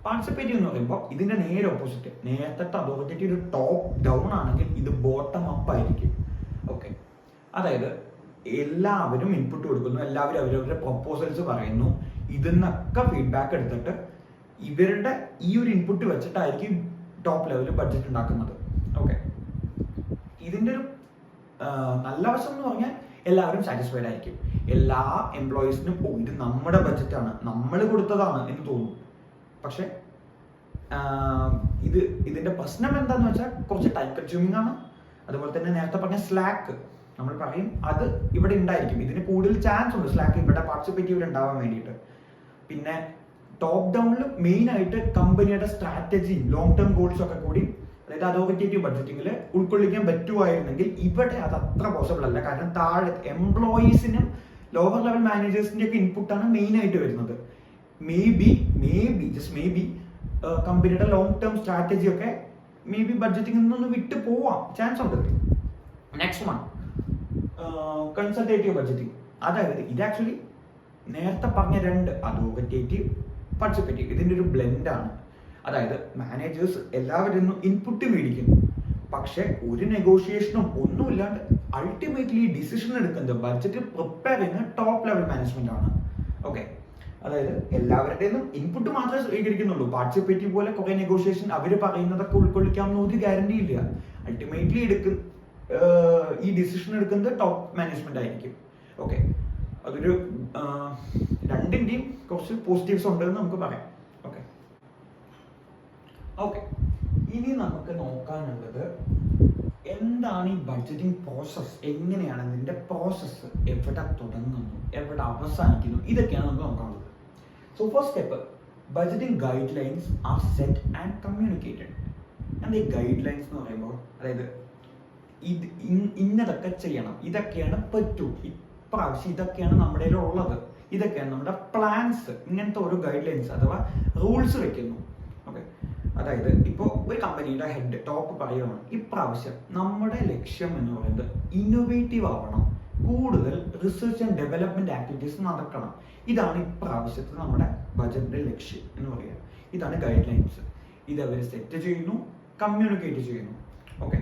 Participative എന്ന് പറയുമ്പോൾ ഇതിന്റെ നേരെ ഓപ്പോസിറ്റ്. നേരത്തെ അതോറിറ്റേറ്റീവ് ഒരു ടോപ്പ് ഡൗൺ ആണെങ്കിൽ, ഇത് ബോട്ടം അപ്പ് ആയിരിക്കും. ഓക്കെ, അതായത് എല്ലാവരും ഇൻപുട്ട് കൊടുക്കുന്നു, എല്ലാവരും അവരവരുടെ പ്രൊപ്പോസൽസ് പറയുന്നു. ഇതിന്നൊക്കെ ഫീഡ്ബാക്ക് എടുത്തിട്ട് ഇവരുടെ ഈ ഒരു ഇൻപുട്ട് വെച്ചിട്ടായിരിക്കും ടോപ്പ് ലെവലിൽ ബഡ്ജറ്റ് ഉണ്ടാക്കുന്നത്. ഓക്കെ, ഇതിന്റെ ഒരു നല്ല വശം എന്ന് പറഞ്ഞാൽ എല്ലാവരും സാറ്റിസ്ഫൈഡ് ആയിരിക്കും. എല്ലാ എംപ്ലോയീസിനും ഇത് നമ്മുടെ ബഡ്ജറ്റാണ്, നമ്മൾ കൊടുത്തതാണ് എന്ന് തോന്നും. പക്ഷെ ഇതിന്റെ പ്രശ്നം എന്താന്ന് വെച്ചാൽ കുറച്ച് ടൈം കൺസ്യൂമിംഗ് ആണ്. അതുപോലെ തന്നെ നേരത്തെ പറഞ്ഞ സ്ലാക്ക് നമ്മൾ പറയും, അത് ഇവിടെ ഉണ്ടായിരിക്കും. ഇതിന് കൂടുതൽ ചാൻസ് ഉണ്ട് സ്ലാക്ക് ഇവിടെ പാർട്ടിസിപ്പേറ്റീവിൽ ഉണ്ടാവാൻ വേണ്ടിയിട്ട്. പിന്നെ ടോപ്പ് ഡൗണിൽ മെയിൻ ആയിട്ട് കമ്പനിയുടെ സ്ട്രാറ്റജിയും ലോങ് ടേം ഗോൾസും ഒക്കെ കൂടി, അതായത് അതോറിറ്റേറ്റീവ് ബഡ്ജറ്റിംഗിൽ ഉൾക്കൊള്ളിക്കാൻ പറ്റുമായിരുന്നെങ്കിൽ ഇവിടെ അത് അത്ര പോസിബിൾ അല്ല. കാരണം താഴെ എംപ്ലോയീസിനും ലോവർ ലെവൽ മാനേജേഴ്സിന്റെ ഒക്കെ ഇൻപുട്ടാണ് മെയിൻ ആയിട്ട് വരുന്നത്. May be just may be കമ്പനിയുടെ ലോങ് ടേം സ്ട്രാറ്റജി ഒക്കെ മേ ബി ബഡ്ജറ്റിംഗിൽ നിന്നൊന്ന് വിട്ടു പോവാം, ചാൻസ് ഉണ്ട്. Next one, consultative budgeting. അതായത് ഇത് ആക്ച്വലി നേരത്തെ പറഞ്ഞ രണ്ട്, അതോറിറ്റേറ്റീവ്, പാർട്ടിസിപ്പേറ്റീവ്, ഇതിൻ്റെ ഒരു ബ്ലെൻഡാണ്. അതായത് മാനേജേഴ്സ് എല്ലാവരിൽ നിന്നും ഇൻപുട്ട് മേടിക്കുന്നു, പക്ഷെ ഒരു നെഗോഷിയേഷനും ഒന്നുമില്ലാണ്ട് അൾട്ടിമേറ്റ്ലി ഡിസിഷൻ എടുക്കുന്നത്, ബഡ്ജറ്റ് പ്രിപ്പയർ ചെയ്യുന്ന ടോപ്പ് ലെവൽ മാനേജ്മെന്റ് ആണ്. ഓക്കെ, അതായത് എല്ലാവരുടെയും ഇൻപുട്ട് മാത്രമേ സ്വീകരിക്കുന്നുള്ളൂ. പാർട്ടിസിപ്പേറ്റീവ് പോലെ കുറെ നെഗോഷിയേഷൻ അവർ പറയുന്നതൊക്കെ ഉൾക്കൊള്ളിക്കാമെന്ന് ഒരു ഗ്യാരണ്ടി ഇല്ല. അൾട്ടിമേറ്റ്ലി ഈ ഡിസിഷൻ എടുക്കുന്നത് ടോപ്പ് മാനേജ്മെന്റ് ആയിരിക്കും. ഓക്കെ, അതൊരു രണ്ടിന്റെയും കുറച്ച് പോസിറ്റീവ്സ് ഉണ്ടെന്ന് നമുക്ക് പറയാം. ഓക്കെ ഓക്കെ ഇനി നമുക്ക് നോക്കാനുള്ളത് എന്താണ് ഈ ബഡ്ജറ്റിംഗ് പ്രോസസ്, എങ്ങനെയാണ് ഇതിന്റെ പ്രോസസ്സ്, എവിടെ തുടങ്ങുന്നു, എവിടെ അവസാനിക്കുന്നു, ഇതൊക്കെയാണ് നമുക്ക് നോക്കാനുള്ളത്. So first step, budgeting guide lines are set and communicated. എന്താ ഈ ഗൈഡ് ലൈൻസ് എന്ന് പറയുമ്പോൾ, അതായത് ഇന്നതൊക്കെ ചെയ്യണം, ഇതൊക്കെയാണ് പറ്റൂ, ഇപ്രാവശ്യം ഇതൊക്കെയാണ് നമ്മുടെ ഉള്ളത്, ഇതൊക്കെയാണ് നമ്മുടെ പ്ലാൻസ്, ഇങ്ങനത്തെ ഓരോ ഗൈഡ് ലൈൻസ് അഥവാ റൂൾസ് വെക്കുന്നു. ഓക്കെ, അതായത് ഇപ്പോൾ ഒരു കമ്പനിയുടെ ഹെഡ് ടോപ്പ് പറയുകയാണ്, ഇപ്രാവശ്യം നമ്മുടെ ലക്ഷ്യം എന്ന് പറയുന്നത് ഇന്നോവേറ്റീവ് ആവണം, കൂടുതൽ റിസർച്ച് ആൻഡ് ഡെവലപ്മെന്റ് ആക്ടിവിറ്റീസ് നടക്കണം, ഇതാണ് ഇപ്രാവശ്യത്തെ നമ്മുടെ ബജറ്റിന്റെ ലക്ഷ്യം എന്ന് പറയുക. ഇതാണ് ഗൈഡ് ലൈൻസ്. ഇത് അവർ സെറ്റ് ചെയ്യുന്നു, കമ്മ്യൂണിക്കേറ്റ് ചെയ്യുന്നു. ഓക്കെ,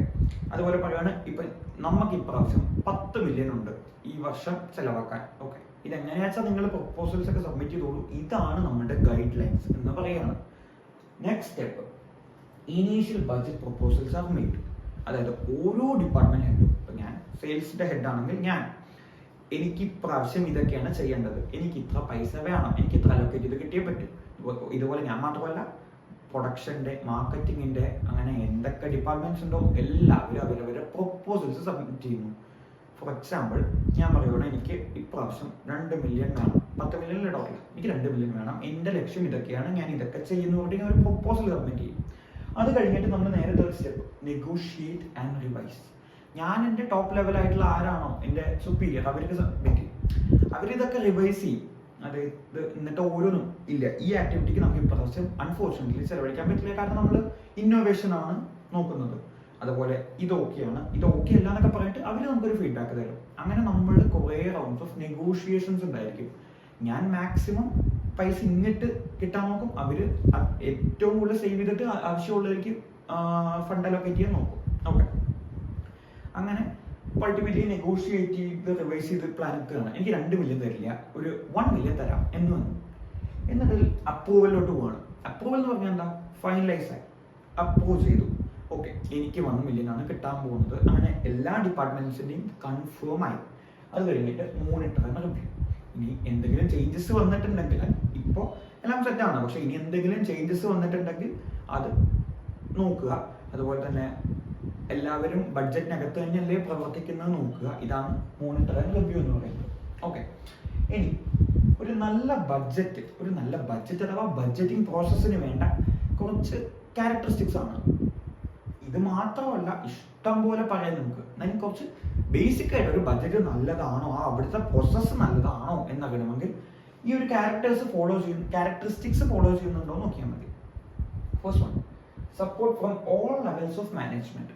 അതുപോലെ പറയുകയാണ്, ഇപ്പൊ നമുക്ക് ഇപ്രാവശ്യം 10 മില്യൺ ഉണ്ട് ഈ വർഷം ചെലവാക്കാൻ. ഓക്കെ, ഇതെങ്ങനെയാ വെച്ചാൽ നിങ്ങൾ പ്രൊപ്പോസൽസ് ഒക്കെ സബ്മിറ്റ് ചെയ്തോളൂ, ഇതാണ് നമ്മുടെ ഗൈഡ് ലൈൻസ് എന്ന് പറയുകയാണ്. Next step, initial budget proposals are made. അതായത് ഓരോ ഡിപ്പാർട്ട്മെന്റ് ഹെഡും, ഇപ്പൊ ഞാൻ സെയിൽസിന്റെ ഹെഡ് ആണെങ്കിൽ എനിക്ക് ഇപ്രാവശ്യം ഇതൊക്കെയാണ് ചെയ്യേണ്ടത്, എനിക്ക് ഇത്ര പൈസ വേണം, എനിക്ക് ഇത്ര അലോക്കേറ്റ് ചെയ്ത് കിട്ടിയേ പറ്റൂ. ഇതുപോലെ ഞാൻ മാത്രമല്ല, പ്രൊഡക്ഷന്റെ, മാർക്കറ്റിംഗിന്റെ, അങ്ങനെ എന്തൊക്കെ ഡിപ്പാർട്ട്മെന്റ്സ് ഉണ്ടോ എല്ലാവരും അവരവരുടെ പ്രൊപ്പോസൽസ് സബ്മിറ്റ് ചെയ്യുന്നു. ഫോർ എക്സാമ്പിൾ ഞാൻ പറയുകയാണ്, എനിക്ക് ഇപ്രാവശ്യം 2 മില്യൺ വേണം, 10 മില്യൺ ഇടവല്ല, എനിക്ക് 2 മില്യൺ വേണം, എൻ്റെ ലക്ഷ്യം ഇതൊക്കെയാണ്, ഞാൻ ഇതൊക്കെ ചെയ്യുന്നവരുടെ ഒരു പ്രൊപ്പോസൽ സബ്മിറ്റ് ചെയ്യും. അത് കഴിഞ്ഞിട്ട് നമ്മൾ നേരെ third step, negotiate and revise. ഞാൻ എൻ്റെ ടോപ്പ് ലെവലായിട്ടുള്ള ആരാണോ എൻ്റെ സുപ്പീരിയർ, അവർക്ക് പറ്റി അവരിതൊക്കെ റിവൈസ് ചെയ്യും. അതായത് എന്നിട്ട് ഓരോന്നും ഇല്ല, ഈ ആക്ടിവിറ്റിക്ക് നമുക്ക് ഇപ്രാവശ്യം അൺഫോർച്ചുനേറ്റ്ലി ചെലവഴിക്കാൻ പറ്റില്ല, കാരണം നമ്മൾ ഇന്നോവേഷൻ ആണ് നോക്കുന്നത്. അതുപോലെ ഇത് ഓക്കെയാണ്, ഇത് ഓക്കെ അല്ല എന്നൊക്കെ പറഞ്ഞിട്ട് അവർ നമുക്കൊരു ഫീഡ്ബാക്ക് തരും. അങ്ങനെ നമ്മൾ കുറേ റൗണ്ട്സ് ഓഫ് നെഗോഷിയേഷൻസ് ഉണ്ടായിരിക്കും. ഞാൻ മാക്സിമം പൈസ ഇങ്ങിട്ട് കിട്ടാൻ നോക്കും, അവർ ഏറ്റവും കൂടുതൽ സേവ് ചെയ്തിട്ട് ആവശ്യമുള്ളവർക്ക് ഫണ്ട് അലോക്കേറ്റ് ചെയ്യാൻ നോക്കും. ഓക്കെ, അങ്ങനെ അൾട്ടിമേറ്റ്ലി നെഗോഷിയേറ്റ് ചെയ്ത് റിവൈസ് ചെയ്ത് പ്ലാൻ എത്തുകയാണ്. എനിക്ക് 2 മില്യൺ തരില്ല, ഒരു 1 മില്യൺ തരാം എന്ന് വന്നു. എന്നിട്ട് അപ്രൂവലിലോട്ട് പോവാണ്. അപ്രൂവൽ എന്ന് പറഞ്ഞാൽ എന്താ, ഫൈനലൈസ് ആയി, അപ്രൂവ് ചെയ്തു. ഓക്കെ, എനിക്ക് 1 മില്യൺ ആണ് കിട്ടാൻ പോകുന്നത്. അങ്ങനെ എല്ലാ ഡിപ്പാർട്ട്മെന്റ്സിന്റെയും കൺഫേം ആയി. അത് കഴിഞ്ഞിട്ട് മോണിറ്ററിന് റിവ്യൂ. ഇനി എന്തെങ്കിലും ചേഞ്ചസ് വന്നിട്ടുണ്ടെങ്കിൽ, ഇപ്പോൾ എല്ലാം സെറ്റാണ്, പക്ഷെ ഇനി എന്തെങ്കിലും ചേഞ്ചസ് വന്നിട്ടുണ്ടെങ്കിൽ അത് നോക്കുക. അതുപോലെ തന്നെ എല്ലാവരും ബഡ്ജറ്റിനകത്ത് തന്നെയല്ലേ പ്രവർത്തിക്കുന്നത് നോക്കുക. ഇതാണ് മോണിറ്റർ ആൻഡ് റിവ്യൂ എന്ന് പറയുന്നത്. ഓക്കെ, ഇനി ഒരു നല്ല ബഡ്ജറ്റ് അഥവാ ബഡ്ജറ്റിംഗ് പ്രോസസ്സിന് വേണ്ട കുറച്ച് ക്യാരക്ടറിസ്റ്റിക്സ് ആണ്. ഇത് മാത്രമല്ല, ഇഷ്ടം പോലെ പറയാൻ നമുക്ക് കുറച്ച് ബേസിക് ആയിട്ട് ഒരു ബഡ്ജറ്റ് നല്ലതാണോ, അവിടുത്തെ പ്രോസസ്സ് നല്ലതാണോ എന്നറിയണമെങ്കിൽ ഈ ഒരു ക്യാരക്ടറിസ്റ്റിക്സ് ഫോളോ ചെയ്യുന്നുണ്ടോ എന്ന് നോക്കിയാൽ മതി. First one, support from all levels of management.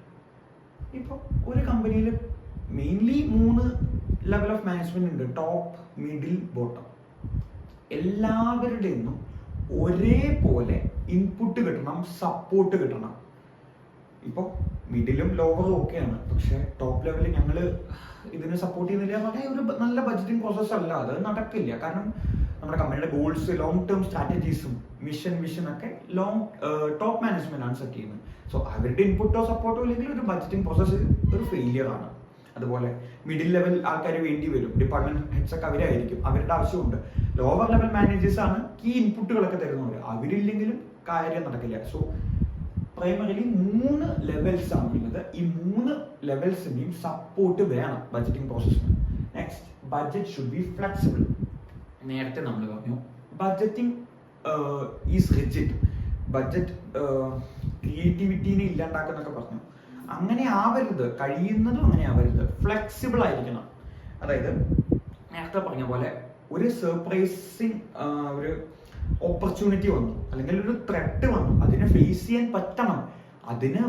ഇപ്പോൾ ഒരു കമ്പനിയിൽ മെയിൻലി 3 ലെവൽ ഓഫ് മാനേജ്മെന്റ് ഉണ്ട്, ടോപ്പ്, മിഡിൽ, ബോട്ടം. എല്ലാവരുടെ നിന്നും ഒരേപോലെ ഇൻപുട്ട് കിട്ടണം, സപ്പോർട്ട് കിട്ടണം. ഇപ്പോൾ മിഡിലും ലോവറും ഒക്കെയാണ്, പക്ഷെ ടോപ്പ് ലെവലിൽ ഞങ്ങൾ ഇതിനെ സപ്പോർട്ട് ചെയ്യുന്നില്ല പറഞ്ഞാൽ ഒരു നല്ല ബഡ്ജറ്റിംഗ് പ്രോസസ് അല്ല, അത് നടക്കില്ല. കാരണം നമ്മുടെ കമ്പനിയുടെ ഗോൾസ്, ലോങ് ടേം സ്ട്രാറ്റജീസും വിഷൻ ഒക്കെ ടോപ്പ് മാനേജ്മെന്റ് ആണ് സെറ്റ് ചെയ്യുന്നത്. സോ അവരുടെ ഇൻപുട്ടോ സപ്പോർട്ടോ ഇല്ലെങ്കിൽ ഒരു ബഡ്ജറ്റിംഗ് പ്രോസസ് ഒരു ഫെയിലിയർ ആണ്. അതുപോലെ മിഡിൽ ലെവൽ ആൾക്കാർ വേണ്ടി വരും, ഡിപ്പാർട്ട്മെന്റ് ഹെഡ്സ് ഒക്കെ അവരായിരിക്കും, അവരുടെ ആവശ്യമുണ്ട്. ലോവർ ലെവൽ മാനേജേഴ്സ് ആണ് ഈ ഇൻപുട്ടുകളൊക്കെ തരുന്നവർ, അവരില്ലെങ്കിലും കാര്യം നടക്കില്ല. സോ പ്രൈമറിലി 3 ലെവൽസ് ആണുള്ളത്. ഈ 3 ലെവൽസിന്റെയും സപ്പോർട്ട് വേണം ബഡ്ജറ്റിംഗ് പ്രോസസ്സിന്. Next, budget should be flexible. നേരത്തെ നമ്മൾ പറഞ്ഞു ബഡ്ജറ്റിംഗ് ഈസ് റിജിഡ്, ബഡ്ജറ്റ് ക്രിയേറ്റിവിറ്റീനെ ഇല്ലാണ്ടാക്കുന്നൊക്കെ പറഞ്ഞു. അങ്ങനെ ആവരുത്, കഴിയുന്നതും അങ്ങനെ ആവരുത്, ഫ്ലെക്സിബിൾ ആയിരിക്കണം. അതായത് നേരത്തെ പറഞ്ഞ പോലെ ഒരു സർപ്രൈസിങ് ഒരു ഓപ്പർച്യൂണിറ്റി വന്നു, അല്ലെങ്കിൽ ഒരു ത്രെട്ട് വന്നു, അതിനെ ഫേസ് ചെയ്യാൻ പറ്റണം. അതിന്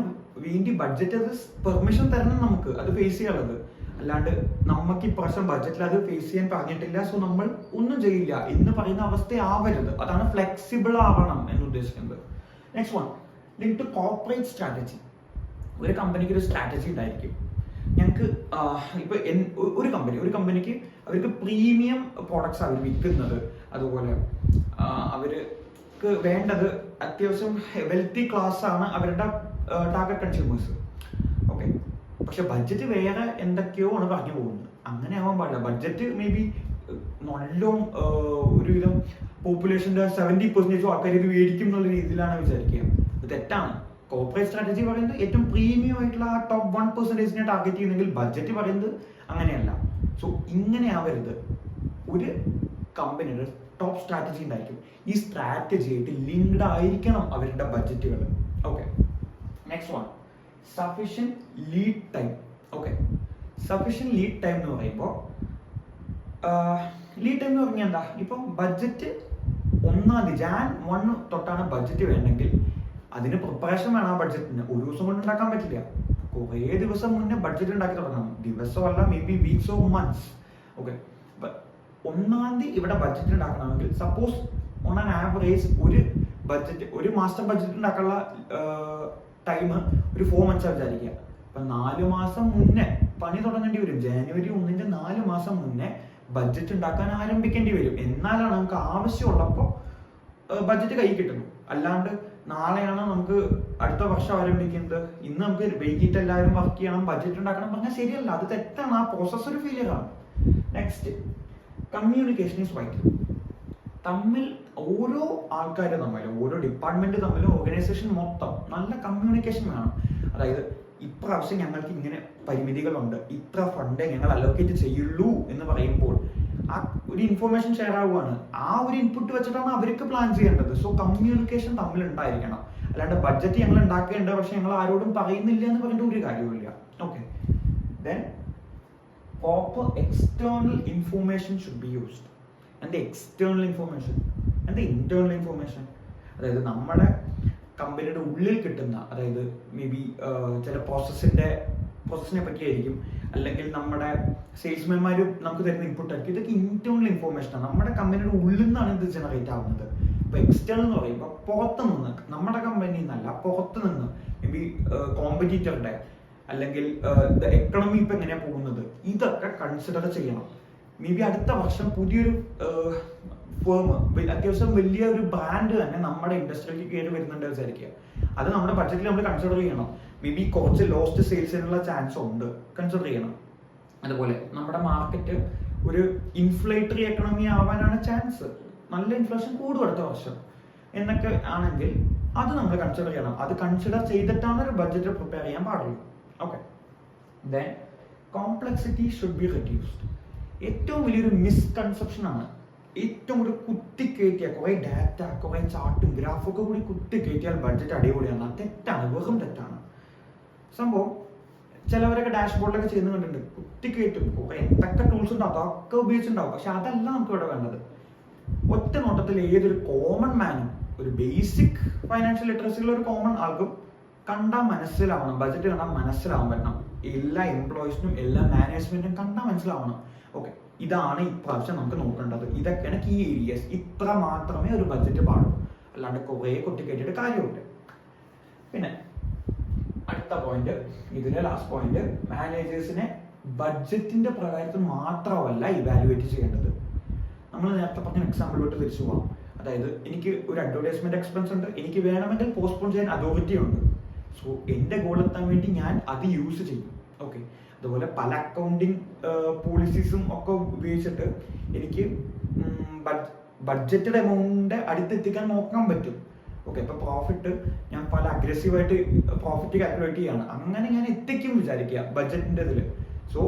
വേണ്ടി ബഡ്ജറ്റ് അത് പെർമിഷൻ തരണം നമുക്ക് അത് ഫേസ് ചെയ്യാനുള്ളത്. അല്ലാണ്ട് നമുക്ക് ഇപ്രാവശ്യം ബഡ്ജറ്റിൽ അത് ഫേസ് ചെയ്യാൻ പറഞ്ഞിട്ടില്ല, സോ നമ്മൾ ഒന്നും ചെയ്യില്ല എന്ന് പറയുന്ന അവസ്ഥയാവരുത്. അതാണ് ഫ്ലെക്സിബിൾ ആവണം എന്ന് ഉദ്ദേശിക്കുന്നത്. Next one, link to corporate strategy. ഒരു കമ്പനിക്ക് ഒരു സ്ട്രാറ്റജി ഉണ്ടായിരിക്കും. ഞങ്ങൾക്ക് ഇപ്പൊ ഒരു കമ്പനിക്ക് അവർക്ക് പ്രീമിയം പ്രോഡക്ട്സ് അവർ വിൽക്കുന്നത്, അതുപോലെ അവർക്ക് വേണ്ടത് അത്യാവശ്യം വെൽത്തി ക്ലാസ് ആണ് അവരുടെ ടാർഗറ്റ് കൺസ്യൂമേഴ്സ്. ഓക്കെ, പക്ഷെ ബഡ്ജറ്റ് വേറെ എന്തൊക്കെയോ ആണ് പറഞ്ഞു പോകുന്നത്. അങ്ങനെ ആവാൻ പാടില്ല. ബഡ്ജറ്റ് മേ ബി നല്ല ഒരുവിധം പോപ്പുലേഷന്റെ 70% ആൾക്കാർ ഇത് മേടിക്കും എന്നുള്ള രീതിയിലാണ് വിചാരിക്കുക. ഇത് തെറ്റാണ്. കോർപ്പറേറ്റ് സ്ട്രാറ്റജി പറയുന്നത് ഏറ്റവും പ്രീമിയം ആയിട്ടുള്ള ആ ടോപ്പ് 1% ടാർഗറ്റ് ചെയ്യുന്നെങ്കിൽ ബഡ്ജറ്റ് പറയുന്നത് അങ്ങനെയല്ല. സോ ഇങ്ങനെ ആവരുത്. ഒരു കമ്പനിയുടെ ടോപ്പ് സ്ട്രാറ്റജി ഉണ്ടായിരിക്കും, ഈ സ്ട്രാറ്റജി ആയിട്ട് ലിങ്ക്ഡ് ആയിരിക്കണം അവരുടെ ബഡ്ജറ്റുകൾ. Okay, next one, sufficient lead time. Okay, sufficient lead time എന്ന് പറയുമ്പോൾ ലീഡ് ടൈം എന്ന് പറഞ്ഞാൽ എന്താ, ഇപ്പം ബഡ്ജറ്റ് 1 January 1 തൊട്ടാണ് ബഡ്ജറ്റ് വേണമെങ്കിൽ അതിന് പ്രിപ്പറേഷൻ വേണം. ആ ബഡ്ജറ്റിന് ഒരു ദിവസം കൊണ്ട് ഉണ്ടാക്കാൻ പറ്റില്ല. കുറേ ദിവസം മുന്നേ ബഡ്ജറ്റ് ഉണ്ടാക്കി തുടങ്ങണം, ദിവസമല്ല, may be weeks or months. Okay, 1 ഇവിടെ ബഡ്ജറ്റ് ഉണ്ടാക്കണമെങ്കിൽ സപ്പോസ് ഓൺ ആൻ ആവറേജ് ഒരു മാസ്റ്റർ ബഡ്ജറ്റ് ഉണ്ടാക്കാനുള്ള ടൈം ഒരു 4 months വിചാരിക്കുക. അപ്പൊ 4 മാസം മുന്നേ പണി തുടങ്ങേണ്ടി വരും. January 1 4 മാസം മുന്നേ ബഡ്ജറ്റ് ഉണ്ടാക്കാൻ ആരംഭിക്കേണ്ടി വരും. എന്നാലാണ് നമുക്ക് ആവശ്യമുള്ളപ്പോൾ ബഡ്ജറ്റ് കൈ കിട്ടുന്നു. അല്ലാണ്ട് നാളെയാണ് നമുക്ക് അടുത്ത വർഷം ആരംഭിക്കുന്നത്, ഇന്ന് നമുക്ക് വൈകിട്ട് എല്ലാവരും വർക്ക് ചെയ്യണം, ബഡ്ജറ്റ് ഉണ്ടാക്കണം പറഞ്ഞാൽ ശരിയല്ല, അത് തെറ്റാണ്. ആ പ്രോസസ് ഒരു ഫെയിലിയർ ആണ്. Next, communication is vital. തമ്മിൽ ഓരോ ആൾക്കാരും തമ്മിൽ, ഓരോ ഡിപ്പാർട്ട്മെന്റ് തമ്മിൽ, ഓർഗനൈസേഷൻ മൊത്തം നല്ല കമ്മ്യൂണിക്കേഷൻ വേണം. അതായത് ഇപ്രാവശ്യം ഞങ്ങൾക്ക് ഇങ്ങനെ പരിമിതികളുണ്ട്, ഇത്ര ഫണ്ടേ ഞങ്ങൾ അലോക്കേറ്റ് ചെയ്യുള്ളൂ എന്ന് പറയുമ്പോൾ ആ ഒരു ഇൻഫോർമേഷൻ ഷെയർ ആവുകയാണ്. ആ ഒരു ഇൻപുട്ട് വെച്ചിട്ടാണ് അവർക്ക് പ്ലാൻ ചെയ്യേണ്ടത്. സോ കമ്മ്യൂണിക്കേഷൻ തമ്മിൽ ഉണ്ടായിരിക്കണം. അല്ലാണ്ട് ബഡ്ജറ്റ് ഞങ്ങൾ ഉണ്ടാക്കേണ്ട പക്ഷെ ഞങ്ങൾ ആരോടും പറയുന്നില്ല എന്ന് പറഞ്ഞിട്ട് ഒരു കാര്യമില്ല. Okay, then proper external information should be used. And the external information and the internal information, അതായത് നമ്മുടെ കമ്പനിയുടെ ഉള്ളിൽ കിട്ടുന്ന, അതായത് മേ ബി ചില പ്രോസസ്സിനെ പറ്റിയായിരിക്കും, അല്ലെങ്കിൽ നമ്മുടെ സെയിൽസ്മാൻമാർ നമുക്ക് തരുന്ന ഇൻപുട്ട് ആയിരിക്കും. ഇതൊക്കെ ഇന്റേണൽ ഇൻഫോർമേഷനാണ്, നമ്മുടെ കമ്പനിയുടെ ഉള്ളിൽ നിന്നാണ് ഇത് ജനറേറ്റ് ആവുന്നത്. ഇപ്പോൾ എക്സ്റ്റേണൽ എന്ന് പറയുമ്പോൾ പുറത്ത് നിന്ന്, നമ്മുടെ കമ്പനിയിൽ നിന്നല്ല, പുറത്ത് നിന്ന് മേ ബി കോമ്പറ്റീറ്ററുടെ അല്ലെങ്കിൽ എക്കണോമി ഇപ്പം എങ്ങനെയാണ് പോകുന്നത്, ഇതൊക്കെ കൺസിഡർ ചെയ്യണം. മേ ബി അടുത്ത വർഷം പുതിയൊരു ഫേം, അത്യാവശ്യം വലിയ ഒരു ബ്രാൻഡ് തന്നെ നമ്മുടെ ഇൻഡസ്ട്രിയിലേക്ക് കയറി വരുന്നുണ്ട് വിചാരിക്കുക. അത് നമ്മുടെ ബഡ്ജറ്റിൽ നമ്മൾ കൺസിഡർ ചെയ്യണം. മേ ബി കുറച്ച് ലോസ്റ്റ് സെയിൽസിനുള്ള ചാൻസ് ഉണ്ട്, കൺസിഡർ ചെയ്യണം. അതുപോലെ നമ്മുടെ മാർക്കറ്റ് ഒരു ഇൻഫ്ലേറ്ററി എക്കണോമി ആവാനാണ് ചാൻസ്, നല്ല ഇൻഫ്ലേഷൻ കൂടും അടുത്ത വർഷം എന്നൊക്കെ ആണെങ്കിൽ അത് നമ്മൾ കൺസിഡർ ചെയ്യണം. അത് കൺസിഡർ ചെയ്തിട്ടാണ് ഒരു ബഡ്ജറ്റ് പ്രിപ്പയർ ചെയ്യാൻ പാടുള്ളൂ. Okay, then complexity should be reduced. ഏറ്റവും വലിയൊരു മിസ്കൺസെപ്ഷൻ ആണ്, ഏറ്റവും കൂടി കുത്തിക്കയറ്റിയ കുറെ ഡാറ്റ, കുറെ ചാർട്ടും ഗ്രാഫൊക്കെ കൂടി കുത്തിക്കയറ്റിയാൽ ബഡ്ജറ്റ് അടിപൊളിയാണ്. തെറ്റാണ്, വെറും തെറ്റാണ് സംഭവം. ചിലവരൊക്കെ ഡാഷ്ബോർഡിലൊക്കെ ചെയ്യുന്ന കണ്ടിട്ടുണ്ട്, കുത്തിക്കയറ്റും കുറെ എന്തൊക്കെ ടൂൾസ് ഉണ്ടാവും അതൊക്കെ ഉപയോഗിച്ചിട്ടുണ്ടാവും. പക്ഷെ അതല്ല നമുക്ക് ഇവിടെ വേണ്ടത്. ഒറ്റ നോട്ടത്തിൽ ഏതൊരു കോമൺ മാനും, ഒരു ബേസിക് ഫൈനാൻഷ്യൽ ലിറ്ററസിയിലുള്ള ഒരു കോമൺ ആൾക്കും കണ്ടാൽ മനസ്സിലാവണം, ബഡ്ജറ്റ് കണ്ടാൽ മനസ്സിലാവാൻ പറ്റണം. എല്ലാ എംപ്ലോയീസിനും എല്ലാ മാനേജ്മെന്റിനും കണ്ടാൽ മനസ്സിലാവണം. ഓക്കെ, ഇതാണ് ഇപ്രാവശ്യം നമുക്ക് നോക്കേണ്ടത്, ഇതൊക്കെയാണ് കീ ഏരിയസ്, ഇത്ര മാത്രമേ ഒരു ബഡ്ജറ്റ് പാടുള്ളൂ, അല്ലാണ്ട് കുറേ കുത്തിക്കയറ്റിയിട്ട് കാര്യമുണ്ട്. പിന്നെ അടുത്ത പോയിന്റ്, ഇതിലെ ലാസ്റ്റ് പോയിന്റ്, മാനേജേഴ്സിനെ ബഡ്ജറ്റിന്റെ പ്രകാരത്തിൽ മാത്രമല്ല ഇവാലുവേറ്റ് ചെയ്യേണ്ടത്. നമ്മൾ നേരത്തെ പറഞ്ഞ എക്സാമ്പിൾ വിട്ട് തിരിച്ചു പോകാം. അതായത് എനിക്ക് ഒരു അഡ്വർടൈസ്മെന്റ് എക്സ്പെൻസ് ഉണ്ട്, എനിക്ക് വേണമെങ്കിൽ പോസ്റ്റ്പോൺ ചെയ്യാൻ അതോറിറ്റി ഉണ്ട്. സോ എൻ്റെ ഗോൾ എത്താൻ വേണ്ടി ഞാൻ അത് യൂസ് ചെയ്യും. ഓക്കെ, അതുപോലെ പല അക്കൗണ്ടിങ് പോളിസീസും ഒക്കെ ഉപയോഗിച്ചിട്ട് എനിക്ക് ബഡ്ജറ്റഡ് എമൗണ്ട് അടുത്തെത്തിക്കാൻ നോക്കാൻ പറ്റും. ഓക്കെ, ഇപ്പൊ പ്രോഫിറ്റ് ഞാൻ പല അഗ്രസീവായിട്ട് പ്രോഫിറ്റ് കാൽക്കുലേറ്റ് ചെയ്യാണ്, അങ്ങനെ ഞാൻ എത്തിക്കും വിചാരിക്കുക ബഡ്ജറ്റിന്റെ ഇതിൽ. സോ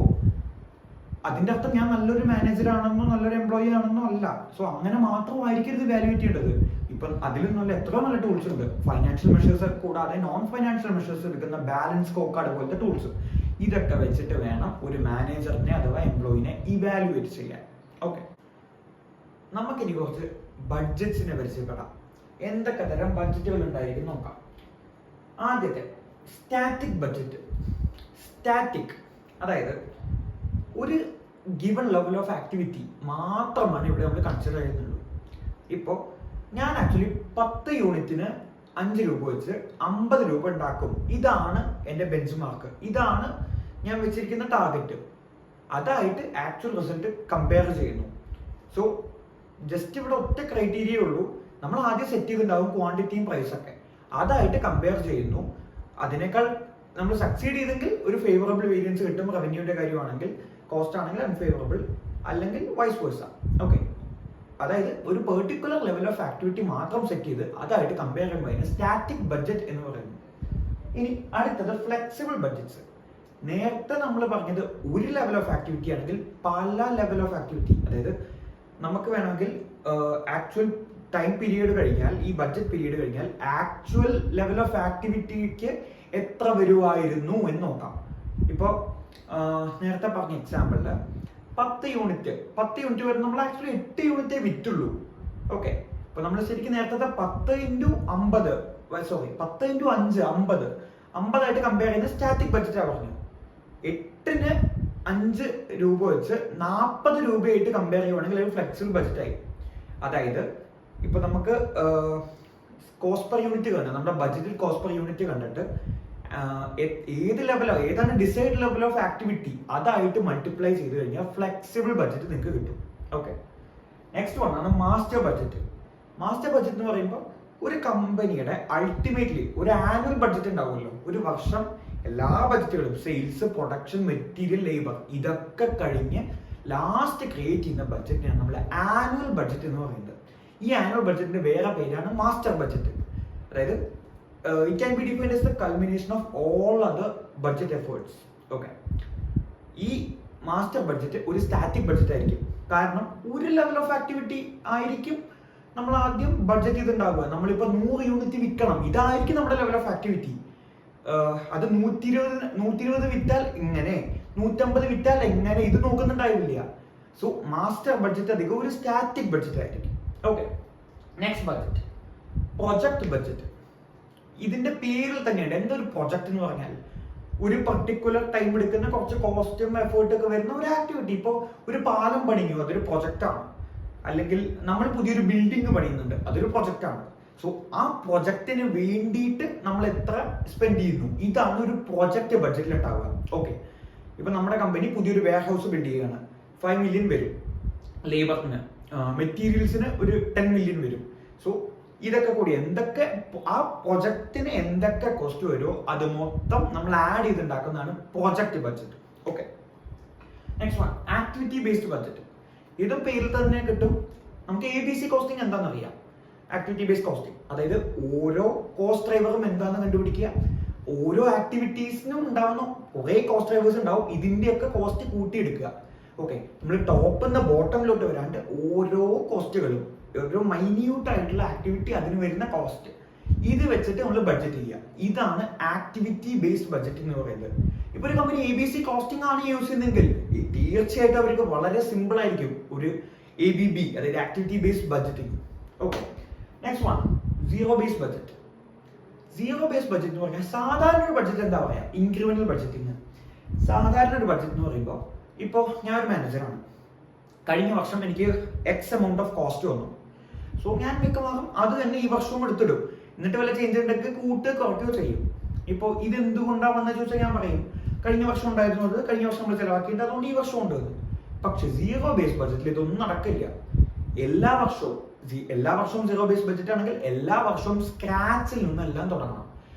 അതിന്റെ അർത്ഥം ഞാൻ നല്ലൊരു മാനേജർ ആണെന്നോ നല്ലൊരു എംപ്ലോയി ആണെന്നോ അല്ല. സോ അങ്ങനെ മാത്രമായിരിക്കും ഇത് വാല്യൂറ്റ് ചെയ്യേണ്ടത്. ഇപ്പം അതിലും നല്ല എത്രയോ നല്ല ടൂൾസ് ഉണ്ട്, ഫൈനാൻഷ്യൽ മെഷേഴ്സ് കൂടാതെ നോൺ ഫൈനാൻഷ്യൽ മെഷേഴ്സ് എടുക്കുന്ന ബാലൻസ് സ്കോർകാർഡ് പോലത്തെ ടൂൾസ്. ഇതൊക്കെ വെച്ചിട്ട് വേണം ഒരു മാനേജറിനെ അഥവാ എംപ്ലോയിനെ ഇവാലുവേറ്റ് ചെയ്യാൻ. ഓക്കെ, നമുക്കിനി കുറച്ച് ബഡ്ജറ്റ്സിനെ പരിചയപ്പെടാം. എന്തൊക്കെ തരം ബഡ്ജറ്റുകൾ ഉണ്ടായിരിക്കും നോക്കാം. ആദ്യത്തെ സ്റ്റാറ്റിക് ബഡ്ജറ്റ്. സ്റ്റാറ്റിക് അതായത് ഒരു ഗിവൺ ലെവൽ ഓഫ് ആക്ടിവിറ്റി മാത്രമാണ് ഇവിടെ നമ്മൾ കൺസിഡർ ചെയ്യുന്നുള്ളൂ. ഇപ്പോൾ ഞാൻ ആക്ച്വലി 10 യൂണിറ്റിന് 5 രൂപ വെച്ച് 50 രൂപ ഉണ്ടാക്കും, ഇതാണ് എൻ്റെ ബെഞ്ച് മാർക്ക്, ഇതാണ് ഞാൻ വെച്ചിരിക്കുന്ന ടാർഗറ്റ്. അതായിട്ട് ആക്ച്വൽ റിസൾട്ട് കമ്പയർ ചെയ്യുന്നു. സോ ജസ്റ്റ് ഇവിടെ ഒറ്റ ക്രൈറ്റീരിയ ഉള്ളൂ, നമ്മൾ ആദ്യം സെറ്റ് ചെയ്തിട്ടുണ്ടാവും ക്വാണ്ടിറ്റിയും പ്രൈസൊക്കെ, അതായിട്ട് കമ്പയർ ചെയ്യുന്നു. അതിനേക്കാൾ നമ്മൾ സക്സീഡ് ചെയ്തെങ്കിൽ ഒരു ഫേവറബിൾ വേരിയൻസ് കിട്ടും, റവന്യൂയുടെ കാര്യമാണെങ്കിൽ. കോസ്റ്റ് ആണെങ്കിൽ അൺഫേവറബിൾ, അല്ലെങ്കിൽ വൈസ് വേഴ്സ. ഓക്കെ, അതായത് ഒരു പെർട്ടിക്കുലർ ലെവൽ ഓഫ് ആക്ടിവിറ്റി മാത്രം സെറ്റ് ചെയ്ത് അതായിട്ട് കമ്പയർ ചെയ്യുമ്പോൾ അതിന് സ്റ്റാറ്റിക് ബഡ്ജറ്റ് എന്ന് പറയുന്നു. ഇനി അടുത്തത് ഫ്ലെക്സിബിൾ ബഡ്ജറ്റ്സ്. നേരത്തെ നമ്മൾ പറഞ്ഞത് ഒരു ലെവൽ ഓഫ് ആക്ടിവിറ്റി ആണെങ്കിൽ പല ലെവൽ ഓഫ് ആക്ടിവിറ്റി, അതായത് നമുക്ക് വേണമെങ്കിൽ ആക്ച്വൽ ടൈം പീരീഡ് കഴിഞ്ഞാൽ, ഈ ബഡ്ജറ്റ് പീരീഡ് കഴിഞ്ഞാൽ ആക്ച്വൽ ലെവൽ ഓഫ് ആക്ടിവിറ്റിക്ക് എത്ര വരുമായിരുന്നു എന്ന് നോക്കാം. ഇപ്പോൾ നേരത്തെ പറഞ്ഞ എക്സാമ്പിളിൽ 10 യൂണിറ്റ് വരെ നമ്മൾ ആക്ച്വലി 8 യൂണിറ്റേ വിറ്റുള്ളൂ. ഓക്കെ, ഇപ്പൊ നമ്മൾ ശരിക്കും നേരത്തെ 10 × 5 50 കമ്പയർ ചെയ്യുന്ന സ്റ്റാറ്റിക് ബഡ്ജറ്റാണ് പറഞ്ഞു. 8ന് 5 രൂപ വെച്ച് 40 രൂപയായിട്ട് കമ്പയർ ചെയ്യുവാണെങ്കിൽ ഒരു ഫ്ലെക്സിബിൾ ബഡ്ജറ്റായി. അതായത് ഇപ്പൊ നമുക്ക് കോസ്റ്റ് പെർ യൂണിറ്റ് കണ്ടു, നമ്മുടെ ബഡ്ജറ്റിൽ കോസ്റ്റ് പെർ യൂണിറ്റ് കണ്ടിട്ട് ഏത് ലെവലോ ഏതാണ് ഡിസൈഡ് ലെവൽ ഓഫ് ആക്ടിവിറ്റി അതായിട്ട് മൾട്ടിപ്ലൈ ചെയ്ത് കഴിഞ്ഞാൽ ഫ്ലെക്സിബിൾ ബഡ്ജറ്റ് നിങ്ങൾക്ക് കിട്ടും. ഓക്കെ, നെക്സ്റ്റ് വൺ ആണ് മാസ്റ്റർ ബഡ്ജറ്റ്. മാസ്റ്റർ ബഡ്ജറ്റ് എന്ന് പറയുമ്പോൾ ഒരു കമ്പനിയുടെ അൾട്ടിമേറ്റ്ലി ഒരു ആനുവൽ ബഡ്ജറ്റ് ഉണ്ടാവുമല്ലോ. ഒരു വർഷം എല്ലാ ബഡ്ജറ്റുകളും സെയിൽസ്, പ്രൊഡക്ഷൻ, മെറ്റീരിയൽ, ലേബർ ഇതൊക്കെ കഴിഞ്ഞ് ലാസ്റ്റ് ക്രിയേറ്റ് ചെയ്യുന്ന ബഡ്ജറ്റിനാണ് നമ്മൾ ആനുവൽ ബഡ്ജറ്റ് എന്ന് പറയുന്നത്. ഈ ആനുവൽ ബഡ്ജറ്റിന്റെ വേറെ പേരാണ് മാസ്റ്റർ ബഡ്ജറ്റ്. അതായത് it can be defined as the culmination of all other budget efforts. Okay, ഈ മാസ്റ്റർ ബഡ്ജറ്റ് ഒരു സ്റ്റാറ്റിക് ബഡ്ജറ്റ് ആയിരിക്കും. കാരണം ഒരു ലെവൽ ഓഫ് ആക്ടിവിറ്റി ആയിരിക്കും നമ്മൾ ആദ്യം ബഡ്ജറ്റ് ചെയ്തിട്ടുണ്ടാവുക. നമ്മളിപ്പോൾ 100 യൂണിറ്റ് വിൽക്കണം, ഇതായിരിക്കും നമ്മുടെ ലെവൽ ഓഫ് ആക്ടിവിറ്റി. അത് 120 വിറ്റാൽ ഇങ്ങനെ, 150 വിറ്റാൽ എങ്ങനെ, ഇത് നോക്കുന്നുണ്ടാവില്ല. സോ മാസ്റ്റർ ബഡ്ജറ്റ് അധികം ഒരു സ്റ്റാറ്റിക് ബഡ്ജറ്റ് ആയിരിക്കും. Okay, next budget, project budget. ഇതിന്റെ പേരിൽ തന്നെയുണ്ട്. എന്തൊരു പ്രൊജക്ട് എന്ന് പറഞ്ഞാൽ ഒരു പർട്ടിക്കുലർ ടൈം എടുക്കുന്ന കുറച്ച് കോസ്റ്റും എഫേർട്ടും ഒക്കെ വരുന്ന ഒരു ആക്ടിവിറ്റി. ഇപ്പോൾ ഒരു പാലം പണിഞ്ഞു, അതൊരു പ്രൊജക്റ്റാണ്. അല്ലെങ്കിൽ നമ്മൾ പുതിയൊരു ബിൽഡിംഗ് പണിയുന്നുണ്ട്, അതൊരു പ്രൊജക്റ്റാണ്. സോ ആ പ്രൊജക്റ്റിന് വേണ്ടിയിട്ട് നമ്മൾ എത്ര സ്പെൻഡ് ചെയ്യുന്നു, ഇതാണ് ഒരു പ്രൊജക്ട് ബഡ്ജറ്റിൽ ഉണ്ടാവുക. ഓക്കെ, ഇപ്പൊ നമ്മുടെ കമ്പനി പുതിയൊരു വെയർ ഹൗസ് ബിൽഡ് ചെയ്യുകയാണ്, 5 million വരും. ലേബറിന്, മെറ്റീരിയൽസിന് ഒരു 10 million വരും. സോ ഇതൊക്കെ കൂടി എന്തൊക്കെ ആ പ്രൊജക്റ്റിന് എന്തൊക്കെ കോസ്റ്റ് വരുമോ അത് മൊത്തം നമ്മൾ ആഡ് ചെയ്തുണ്ടാക്കുന്നതാണ് project budget. Okay, next one, activity based budget. ഇതും പേരിൽ തന്നെ കിട്ടും. നമുക്ക് ABC കോസ്റ്റിംഗ് എന്താണെന്ന് അറിയാം. ആക്ടിവിറ്റി ബേസ്ഡ് കോസ്റ്റിംഗ്, അതായത് ഓരോ കോസ്റ്റ് ഡ്രൈവറും എന്താണെന്ന് കണ്ടുപിടിക്കുക. ഓരോ ആക്ടിവിറ്റീസിനും ഉണ്ടാവുന്ന കുറേ കോസ്റ്റ് ഡ്രൈവേഴ്സ് ഉണ്ടാവും, ഇതിന്റെയൊക്കെ കോസ്റ്റ് കൂട്ടിയെടുക്കുക. ഓക്കെ, നമ്മൾ ടോപ്പിൽ നിന്ന് ബോട്ടമിലോട്ട് വരാണ്ട് ഓരോ കോസ്റ്റുകളും, ഓരോ മൈന്യൂട്ട് ആയിട്ടുള്ള ആക്ടിവിറ്റി അതിന് വരുന്ന കോസ്റ്റ്, ഇത് വെച്ചിട്ട് നമ്മൾ ബഡ്ജറ്റ് ചെയ്യുക. ഇതാണ് ആക്ടിവിറ്റി ബേസ്ഡ് ബഡ്ജറ്റ് എന്ന് പറയുന്നത്. ഇപ്പൊ ഒരു കമ്പനി ABC കോസ്റ്റിംഗ് ആണ് യൂസ് ചെയ്യുന്നതെങ്കിൽ തീർച്ചയായിട്ടും അവർക്ക് വളരെ സിമ്പിൾ ആയിരിക്കും ഒരു ABB, അതായത് activity based budgeting. Okay, next one, zero based budget. Zero based budget എന്ന് പറഞ്ഞാൽ സാധാരണ ഒരു ബഡ്ജറ്റ് എന്താ പറയാ, ഇൻക്രിമെന്റൽ ബഡ്ജറ്റിംഗ്. സാധാരണ ഒരു ബഡ്ജറ്റ് എന്ന് പറയുമ്പോൾ, ഇപ്പോൾ ഞാൻ ഒരു മാനേജറാണ്, കഴിഞ്ഞ വർഷം എനിക്ക് X amount ഓഫ് കോസ്റ്റ് വന്നു. സോ ഞാൻ മിക്കവാറും അത് തന്നെ ഈ വർഷവും എടുത്തിടും. എന്നിട്ട് വല്ല ചേഞ്ച് ഉണ്ടെങ്കിൽ കുറയ്ക്കുകയോ ചെയ്യും. ഇപ്പോൾ ഇത് എന്തുകൊണ്ടാണെന്ന് ചോദിച്ചാൽ ഞാൻ പറയും, കഴിഞ്ഞ വർഷം ഉണ്ടായിരുന്നത് കഴിഞ്ഞ വർഷം നമ്മൾ ചിലവാക്കിയിട്ട് അതുകൊണ്ട് ഈ വർഷം ഉണ്ട്. പക്ഷെ സീറോ ബേസ് ബഡ്ജറ്റിൽ ഇതൊന്നും നടക്കില്ല. എല്ലാ വർഷവും സീറോ ബേസ് ബഡ്ജറ്റ് ആണെങ്കിൽ എല്ലാ വർഷവും സ്ക്രാച്ചിൽ നിന്നെല്ലാം തുടങ്ങണം.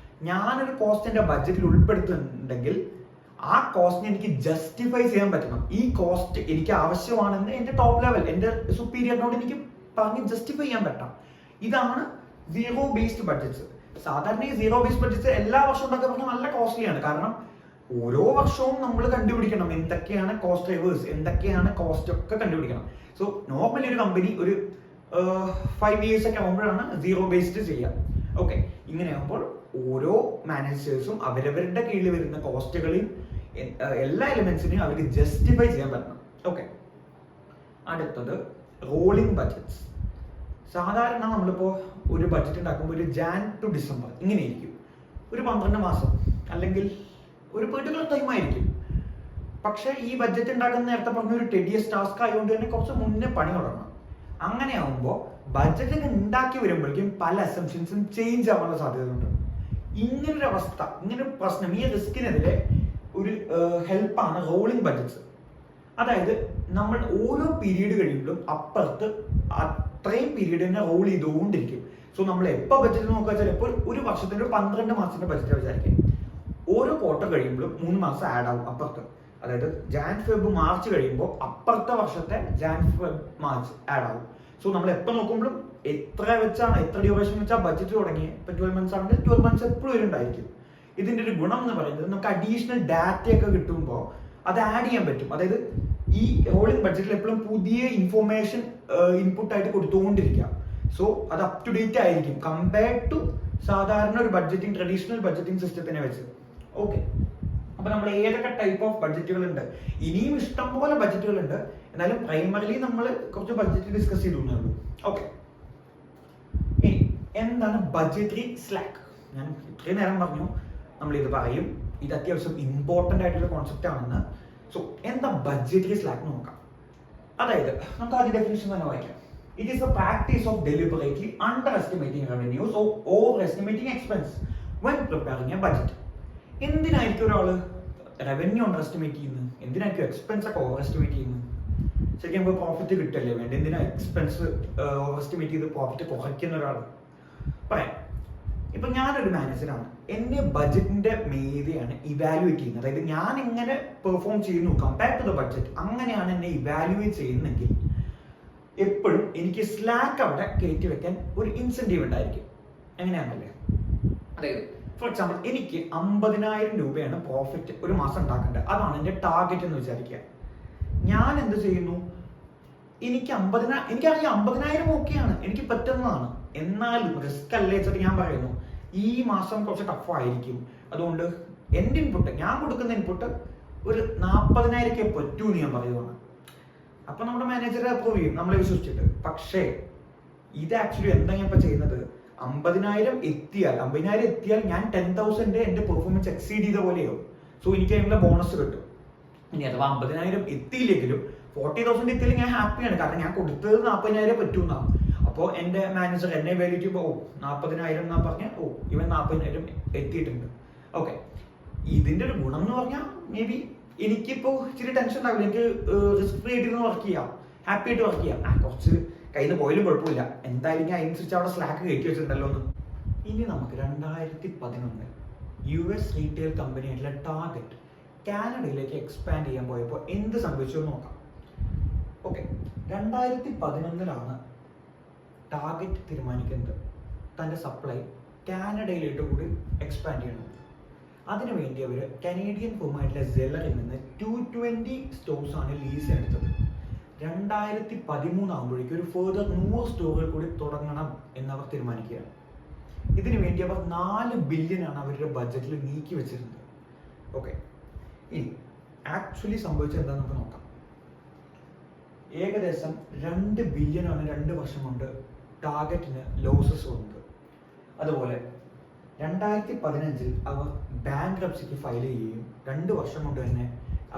ഞാനൊരു കോസ്റ്റ് എന്റെ ബഡ്ജറ്റിൽ ഉൾപ്പെടുത്തുന്നുണ്ടെങ്കിൽ ആ കോസ്റ്റിനെ എനിക്ക് ജസ്റ്റിഫൈ ചെയ്യാൻ പറ്റണം. ഈ കോസ്റ്റ് എനിക്ക് ആവശ്യമാണെന്ന് എന്റെ ടോപ്പ് ലെവൽ, എന്റെ സുപ്പീരിയറിനോട് എനിക്ക് പറഞ്ഞ് ജസ്റ്റിഫൈ ചെയ്യാൻ പറ്റാം. ഇതാണ് സീറോ ബേസ്ഡ് ബഡ്ജറ്റ്സ്. സാധാരണ ഈ സീറോ ബേസ്ഡ് ബഡ്ജറ്റ്സ് എല്ലാ വർഷവും ഉണ്ടാക്കാൻ പറഞ്ഞാൽ നല്ല കോസ്റ്റ്ലിയാണ്. കാരണം ഓരോ വർഷവും നമ്മൾ കണ്ടുപിടിക്കണം എന്തൊക്കെയാണ് കോസ്റ്റ് ഡ്രൈവേഴ്സ്, എന്തൊക്കെയാണ് കോസ്റ്റ് ഒക്കെ കണ്ടുപിടിക്കണം. സോ നോർമലി ഒരു കമ്പനി ഒരു 5 years ഒക്കെ ആകുമ്പോഴാണ് സീറോ ബേസ്ഡ് ചെയ്യുക. ഓക്കെ, ഇങ്ങനെ ആകുമ്പോൾ ഓരോ മാനേജേഴ്സും അവരവരുടെ കീഴിൽ വരുന്ന കോസ്റ്റുകളെയും എല്ലാ എലിമെന്റ്സിനെയും അവർക്ക് ജസ്റ്റിഫൈ ചെയ്യാൻ പറ്റണം. ഓക്കെ, അടുത്തത് റോളിംഗ് ബഡ്ജറ്റ്സ്. സാധാരണ നമ്മളിപ്പോൾ ഒരു ബഡ്ജറ്റ് ഉണ്ടാക്കുമ്പോൾ ഒരു Jan to December ഇങ്ങനെയായിരിക്കും, ഒരു 12 മാസം അല്ലെങ്കിൽ ഒരു പെർട്ടിക്കുലർ ടൈം ആയിരിക്കും. പക്ഷെ ഈ ബഡ്ജറ്റ് ഉണ്ടാക്കുന്ന നേരത്തെ പറഞ്ഞ ഒരു ടെഡിയസ് ടാസ്ക് ആയതുകൊണ്ട് തന്നെ കുറച്ച് മുന്നേ പണി തുടങ്ങണം. അങ്ങനെ ആവുമ്പോൾ ബഡ്ജറ്റ് ഉണ്ടാക്കി വരുമ്പോഴേക്കും പല അസംഷൻസും ചേഞ്ച് ആവാനുള്ള സാധ്യതയുണ്ട്. ഇങ്ങനൊരു അവസ്ഥ, ഇങ്ങനൊരു പ്രശ്നം, ഈ റിസ്കിനെതിരെ ഒരു ഹെൽപ്പാണ് റോളിംഗ് ബഡ്ജറ്റ്സ്. അതായത് നമ്മൾ ഓരോ പീരീഡ് കഴിയുമ്പോഴും അപ്പുറത്ത് അത്രയും പീരീഡ് തന്നെ റോൾ ചെയ്തുകൊണ്ടിരിക്കും. സോ നമ്മൾ എപ്പോൾ ബഡ്ജറ്റ് നോക്കുക വെച്ചാൽ ഇപ്പോൾ ഒരു വർഷത്തിന്റെ 12 മാസത്തിന്റെ ബഡ്ജറ്റ് വിചാരിക്കും. ഓരോ ക്വാർട്ടർ കഴിയുമ്പോഴും 3 മാസം ആഡ് ആവും അപ്പുറത്ത്. അതായത് Jan, Feb, March കഴിയുമ്പോൾ അപ്പുറത്തെ വർഷത്തെ Jan, Feb, March ആഡ് ആവും. സോ നമ്മൾ എപ്പോൾ നോക്കുമ്പോഴും എത്ര ഡ്യൂറേഷൻ വെച്ചാൽ ബഡ്ജറ്റ് തുടങ്ങി. ഇപ്പൊ 12 months ആണെങ്കിൽ 12 months എപ്പോഴും വരുന്നുണ്ടായിരിക്കും. ഇതിന്റെ ഒരു ഗുണം എന്ന് പറയുന്നത് നമുക്ക് അഡീഷണൽ ഡാറ്റയൊക്കെ കിട്ടുമ്പോൾ അത് ആഡ് ചെയ്യാൻ പറ്റും. അതായത് ഈ റോളിംഗ് ബഡ്ജറ്റിൽ എപ്പോഴും പുതിയ ഇൻഫോർമേഷൻ ഇൻപുട്ട് ആയിട്ട് കൊടുത്തുകൊണ്ടിരിക്കാം. സോ അത് അപ് ടു ഡേറ്റ് ആയിരിക്കും കമ്പയർഡ് ടു സാധാരണ ഒരു ബഡ്ജറ്റിംഗ്, ട്രഡീഷണൽ ബഡ്ജറ്റിംഗ് സിസ്റ്റത്തിനെ വെച്ച്. ഓക്കെ, അപ്പൊ നമ്മൾ ഏതൊക്കെ ടൈപ്പ് ഓഫ് ബഡ്ജറ്റുകൾ ഉണ്ട്, ഇനിയും ഇഷ്ടംപോലെ ബഡ്ജറ്റുകൾ ഉണ്ട്. എന്നാലും പ്രൈമറിലി നമ്മൾ കുറച്ച് ബഡ്ജറ്റ് ഡിസ്കസ് ചെയ്തു. ഓക്കെ, ഇനി എന്താണ് ബഡ്ജറ്ററി സ്ലാക്ക്? ഞാൻ ഇത്രയും നേരം പറഞ്ഞു നമ്മൾ ഇത് പറയും, ഇത് അത്യാവശ്യം ഇമ്പോർട്ടന്റ് ആയിട്ടുള്ള കോൺസെപ്റ്റ് ആണെന്ന്. സോ എന്താ ബഡ്ജറ്ററി സ്ലാക്ക് നോക്കാം. അതായത് നമുക്ക് ആദ്യ ഡെഫിനിഷൻ തന്നെ വായിക്കാം. It is A practice of deliberately under estimating revenues or over estimating expense when preparing A budget. എന്തിനായിരിക്കും ഒരാൾ റവന്യൂ അണ്ടർ എസ്റ്റിമേറ്റ് ചെയ്യുന്നത്? എന്തിനായിരിക്കും എക്സ്പെൻസ് ഒക്കെ ഓവർ എസ്റ്റിമേറ്റ് ചെയ്യുന്നത്? ശരിക്കും നമുക്ക് പ്രോഫിറ്റ് കിട്ടല്ലേ വേണ്ട, എന്തിനാ എക്സ്പെൻസ് ഓവർ എസ്റ്റിമേറ്റ് ചെയ്ത് പ്രോഫിറ്റ് കുറയ്ക്കുന്ന ഒരാൾ? പറയാം, ഇപ്പൊ ഞാനൊരു മാനേജറാണ്, എന്നെ ബഡ്ജറ്റിന്റെ മേലെയാണ് ഇവാലുവേറ്റ് ചെയ്യുന്നത്. അതായത് ഞാൻ എങ്ങനെ പെർഫോം ചെയ്യുന്നു കമ്പയർ ടു ദ ബഡ്ജറ്റ്, അങ്ങനെയാണ് എന്നെ ഇവാലുവേറ്റ് ചെയ്യുന്നെങ്കിൽ എപ്പോഴും എനിക്ക് സ്ലാക്ക് അവിടെ കയറ്റി വെക്കാൻ ഒരു ഇൻസെന്റീവ് ഉണ്ടായിരിക്കും. എങ്ങനെയാണല്ലേ? അതായത് ഫോർ എക്സാമ്പിൾ എനിക്ക് 50,000 രൂപയാണ് പ്രോഫിറ്റ് ഒരു മാസം ഉണ്ടാക്കേണ്ടത്, അതാണ് എൻ്റെ ടാർഗറ്റ് എന്ന് വിചാരിക്കുക. ഞാൻ എന്ത് ചെയ്യുന്നു, എനിക്കറിയാം 50,000 ഓക്കെയാണ്, എനിക്ക് പറ്റുന്നതാണ്. എന്നാലും റിസ്ക് അല്ലേ വെച്ചിട്ട് ഞാൻ പറയുന്നു ഈ മാസം കുറച്ച് ടഫായിരിക്കും. അതുകൊണ്ട് എൻ്റെ ഇൻപുട്ട്, ഞാൻ കൊടുക്കുന്ന ഇൻപുട്ട് ഒരു 40,000 പറ്റൂ എന്ന് ഞാൻ പറയുവാണ്. അപ്പൊ നമ്മുടെ മാനേജർ അപ്രൂവ് ചെയ്യും നമ്മളെ വിശ്വസിച്ചിട്ട്. പക്ഷേ ഇത് ആക്ച്വലി എന്താ ഞാൻ ഇപ്പൊ ചെയ്യുന്നത്, 50,000 എത്തിയാൽ ഞാൻ 10,000 എന്റെ പെർഫോമൻസ് എക്സീഡ് ചെയ്ത പോലെയാവും. സോ എനിക്ക് അതിനുള്ള ബോണസ് കിട്ടും. ഇനി അഥവാ 50,000 എത്തിയില്ലെങ്കിലും 40,000 എത്തിയില്ലെങ്കിൽ ഞാൻ ഹാപ്പിയാണ്. കാരണം ഞാൻ കൊടുത്തത് 40,000 പറ്റൂന്നാണ്. അപ്പോൾ എന്റെ മാനേജർ എന്നെ വാല്യൂ ചെയ്യുമ്പോൾ 40,000 എന്നാ പറഞ്ഞ ഇവൻ 40,000 എത്തിയിട്ടുണ്ട്. ഓക്കെ, ഇതിന്റെ ഒരു ഗുണം എന്ന് പറഞ്ഞാൽ മേ ബി എനിക്കിപ്പോ ഇച്ചിരി ടെൻഷൻ ഉണ്ടാവില്ല. എനിക്ക് റിസ്ക് ഫ്രീ ആയിട്ട് വർക്ക് ചെയ്യാം, ഹാപ്പി ആയിട്ട് വർക്ക് ചെയ്യാം. കുറച്ച് കയ്യിൽ നിന്ന് പോയാലും കുഴപ്പമില്ല, എന്തായാലും അതിനനുസരിച്ച് അവിടെ സ്ലാക്ക് കയറ്റി വെച്ചിട്ടുണ്ടല്ലോ എന്ന്. ഇനി നമുക്ക് 2011 US റീറ്റെയിൽ കമ്പനിയായിട്ടുള്ള ടാർഗറ്റ് കാനഡയിലേക്ക് എക്സ്പാൻഡ് ചെയ്യാൻ പോയപ്പോൾ എന്ത് സംഭവിച്ചു നോക്കാം. ഓക്കെ, 2011 ടാർഗറ്റ് തീരുമാനിക്കുന്നത് തൻ്റെ സപ്ലൈ കാനഡയിലേക്ക് കൂടി എക്സ്പാൻഡ് ചെയ്യണം. അതിനുവേണ്ടി അവർ കനേഡിയൻ ഫേമായിട്ടുള്ള സെല്ലറിൽ നിന്ന് 220 സ്റ്റോർസ് ആണ് ലീസ് എടുത്തത്. 2013 ആകുമ്പോഴേക്കും ഒരു ഫെർദർ 100 സ്റ്റോറുകൾ കൂടി തുടങ്ങണം എന്നവർ തീരുമാനിക്കുകയാണ്. ഇതിനു വേണ്ടി അവർ 4 ബില്യൺ ആണ് അവരുടെ ബഡ്ജറ്റിൽ നീക്കി വെച്ചിരുന്നത്. ഓക്കെ, ഇനി ആക്ച്വലി സംഭവിച്ചത് എന്താണെന്ന് നമുക്ക് നോക്കാം. ഏകദേശം 2 ബില്യണാണ് 2 വർഷം കൊണ്ട് ടാർഗറ്റിന് ലോസസ് വന്നത്. അതുപോലെ 2015 അവർ ബാങ്ക്രപ്സിക്ക് ഫയൽ ചെയ്യുകയും 2 വർഷം കൊണ്ട് തന്നെ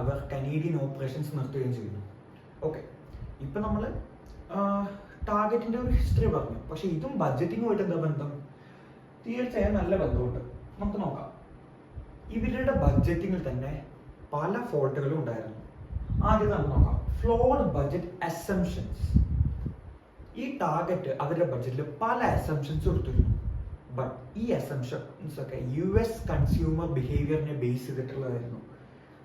അവർ കനേഡിയൻ ഓപ്പറേഷൻസ് നിർത്തുകയും ചെയ്യുന്നു. ഓക്കെ, ഇപ്പൊ നമ്മൾ ടാർഗറ്റിന്റെ ഒരു ഹിസ്റ്ററി പറഞ്ഞു. പക്ഷെ ഇതും ബഡ്ജറ്റിങ്ങുമായിട്ട് എന്താ ബന്ധം? തീർച്ചയായും നല്ല ബന്ധമുണ്ട്. നമുക്ക് നോക്കാം. ഇവരുടെ ബഡ്ജറ്റിങ്ങിൽ തന്നെ പല ഫോൾട്ടുകളും ഉണ്ടായിരുന്നു. ആദ്യം നമുക്ക് നോക്കാം, ഫ്ലോഡ് ബഡ്ജറ്റ് അസംഷൻസ്. ഈ ടാർഗറ്റ് അവരുടെ ബഡ്ജറ്റിൽ പല അസംഷൻസ് കൊടുത്തിരുന്നു. ബട്ട് ഈ അസംഷൻസ് ഒക്കെ US കൺസ്യൂമർ ബിഹേവിയറിനെ ബേസ് ചെയ്തിട്ടുള്ളതായിരുന്നു.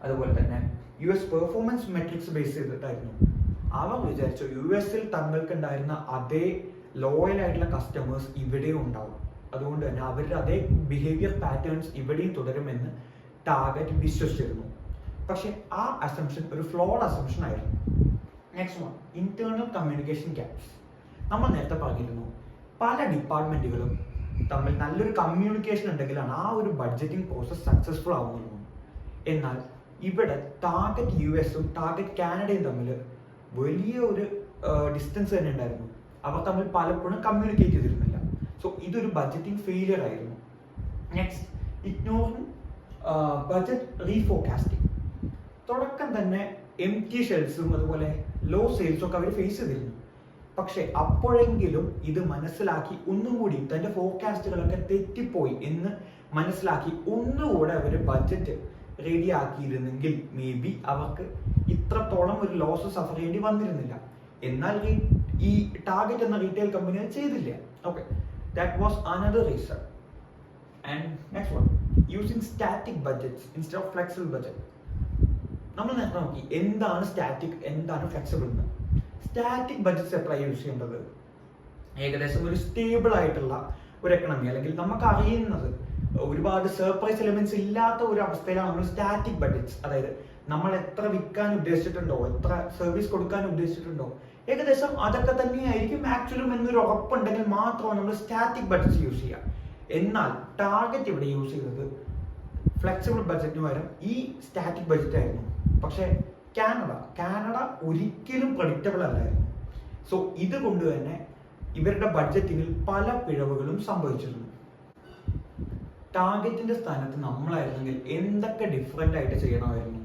അതുപോലെ തന്നെ US പെർഫോമൻസ് മെട്രിക്സ് ബേസ് ചെയ്തിട്ടായിരുന്നു. അവർ വിചാരിച്ചു US-ൽ തങ്ങൾക്ക് ഉണ്ടായിരുന്ന അതേ ലോയൽ ആയിട്ടുള്ള കസ്റ്റമേഴ്സ് ഇവിടെയും ഉണ്ടാവും, അതുകൊണ്ട് തന്നെ അവരുടെ അതേ ബിഹേവിയർ പാറ്റേൺസ് ഇവിടെയും തുടരുമെന്ന് ടാർഗറ്റ് വിശ്വസിച്ചിരുന്നു. പക്ഷെ ആ അസംഷൻ ഒരു ഫ്ലോഡ് അസംഷൻ ആയിരുന്നു. Next one, internal communication gaps. നമ്മൾ നേരത്തെ പറഞ്ഞിരുന്നു പല ഡിപ്പാർട്ട്മെന്റുകളും തമ്മിൽ നല്ലൊരു കമ്മ്യൂണിക്കേഷൻ ഉണ്ടെങ്കിലാണ് ആ ഒരു ബഡ്ജറ്റിംഗ് പ്രോസസ് സക്സസ്ഫുൾ ആവുന്നുള്ളൂ. എന്നാൽ ഇവിടെ ടാർഗറ്റ് US-ഉം ടാർഗറ്റ് കാനഡയും തമ്മിൽ വലിയ ഒരു ഡിസ്റ്റൻസ് തന്നെ ഉണ്ടായിരുന്നു. അവർ തമ്മിൽ പലപ്പോഴും കമ്മ്യൂണിക്കേറ്റ് ചെയ്തിരുന്നില്ല. സോ ഇതൊരു ബഡ്ജറ്റിംഗ് ഫെയിലിയർ ആയിരുന്നു. Next, ignoring budget reforecasting. തുടക്കം തന്നെ എംപ്റ്റി ഷെൽസും അതുപോലെ ലോ സെയിൽസും ഒക്കെ അവർ ഫേസ് ചെയ്തിരുന്നു. പക്ഷെ അപ്പോഴെങ്കിലും ഇത് മനസ്സിലാക്കി ഒന്നുകൂടി തന്റെ ഫോർകാസ്റ്റുകളൊക്കെ തെറ്റിപ്പോയി എന്ന് മനസ്സിലാക്കി ഒന്നുകൂടെ അവർ ബഡ്ജറ്റ് റെഡി ആക്കിയിരുന്നെങ്കിൽ മേ ബി അവർക്ക് ഇത്രത്തോളം ഒരു ലോസ് സഫർ ചെയ്യേണ്ടി വന്നിരുന്നില്ല. എന്നാൽ ഈ ടാർഗറ്റ് എന്ന റീറ്റെയിൽ കമ്പനി ചെയ്തില്ല. Okay, that was another reason. And next one, using static budgets instead of flexible budget. നമ്മൾ നേരത്തെ നോക്കി എന്താണ് സ്റ്റാറ്റിക്, എന്താണ് ഫ്ലെക്സിബിൾ എന്ന്. സ്റ്റാറ്റിക് ബഡ്ജറ്റ്സ് എപ്പോഴാണ് യൂസ് ചെയ്യേണ്ടത്? ഏകദേശം ഒരു സ്റ്റേബിൾ ആയിട്ടുള്ള ഒരു എക്കണമി, അല്ലെങ്കിൽ നമുക്ക് അറിയുന്നത് ഒരുപാട് സർപ്രൈസ് എലിമെന്റ്സ് ഇല്ലാത്ത ഒരു അവസ്ഥയിലാണ് നമ്മൾ സ്റ്റാറ്റിക് ബഡ്ജറ്റ്സ്. അതായത് നമ്മൾ എത്ര വിൽക്കാൻ ഉദ്ദേശിച്ചിട്ടുണ്ടോ, എത്ര സർവീസ് കൊടുക്കാൻ ഉദ്ദേശിച്ചിട്ടുണ്ടോ, ഏകദേശം അതൊക്കെ തന്നെയായിരിക്കും ആക്ച്വലും എന്നൊരു ഉറപ്പുണ്ടെങ്കിൽ മാത്രമാണ് നമ്മൾ സ്റ്റാറ്റിക് ബഡ്ജറ്റ്സ് യൂസ് ചെയ്യുക. എന്നാൽ ടാർഗറ്റ് ഇവിടെ യൂസ് ചെയ്തത് ഫ്ലെക്സിബിൾ ബഡ്ജറ്റിന് പകരം ഈ സ്റ്റാറ്റിക് ബഡ്ജറ്റ് ആയിരുന്നു. പക്ഷെ കാനഡ ഒരിക്കലും പ്രഡിക്റ്റബിൾ അല്ലായിരുന്നു. സോ ഇതുകൊണ്ട് തന്നെ ഇവരുടെ ബഡ്ജറ്റിങ്ങിൽ പല പിഴവുകളും സംഭവിച്ചിരുന്നു. ടാർഗറ്റിന്റെ സ്ഥാനത്ത് നമ്മളായിരുന്നെങ്കിൽ എന്തൊക്കെ ഡിഫറെന്റ് ആയിട്ട് ചെയ്യണമായിരുന്നു?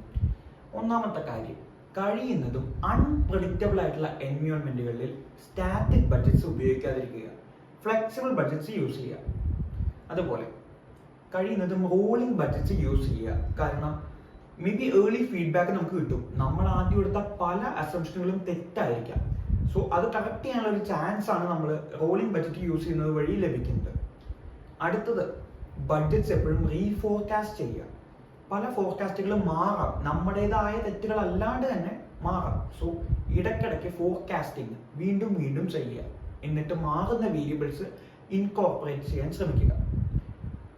ഒന്നാമത്തെ കാര്യം, കഴിയുന്നതും അൺപ്രഡിക്റ്റബിൾ ആയിട്ടുള്ള എൻവയോൺമെന്റുകളിൽ സ്റ്റാറ്റിക് ബഡ്ജറ്റ്സ് ഉപയോഗിക്കാതിരിക്കുക, ഫ്ലെക്സിബിൾ ബഡ്ജറ്റ്സ് യൂസ് ചെയ്യുക. അതുപോലെ കഴിയുന്നതും റോളിംഗ് ബഡ്ജറ്റ്സ് യൂസ് ചെയ്യുക. കാരണം മേ ബി ഏർലി ഫീഡ്ബാക്ക് നമുക്ക് കിട്ടും. നമ്മൾ ആദ്യം എടുത്ത പല അസംഷനുകളും തെറ്റായിരിക്കാം. സോ അത് കറക്റ്റ് ചെയ്യാനുള്ള ഒരു ചാൻസ് ആണ് നമ്മൾ റോളിംഗ് ബഡ്ജറ്റ് യൂസ് ചെയ്യുന്നത് വഴി ലഭിക്കുന്നത്. അടുത്തത്, ബഡ്ജറ്റ്സ് എപ്പോഴും റീഫോർകാസ്റ്റ് ചെയ്യുക. പല ഫോർകാസ്റ്റുകളും മാറാം, നമ്മുടേതായ തെറ്റുകൾ അല്ലാണ്ട് തന്നെ മാറാം. സോ ഇടയ്ക്കിടയ്ക്ക് ഫോർകാസ്റ്റിംഗ് വീണ്ടും വീണ്ടും ചെയ്യുക. എന്നിട്ട് മാറുന്ന വേരിയബിൾസ് ഇൻകോർപ്പറേറ്റ് ചെയ്യാൻ ശ്രമിക്കുക.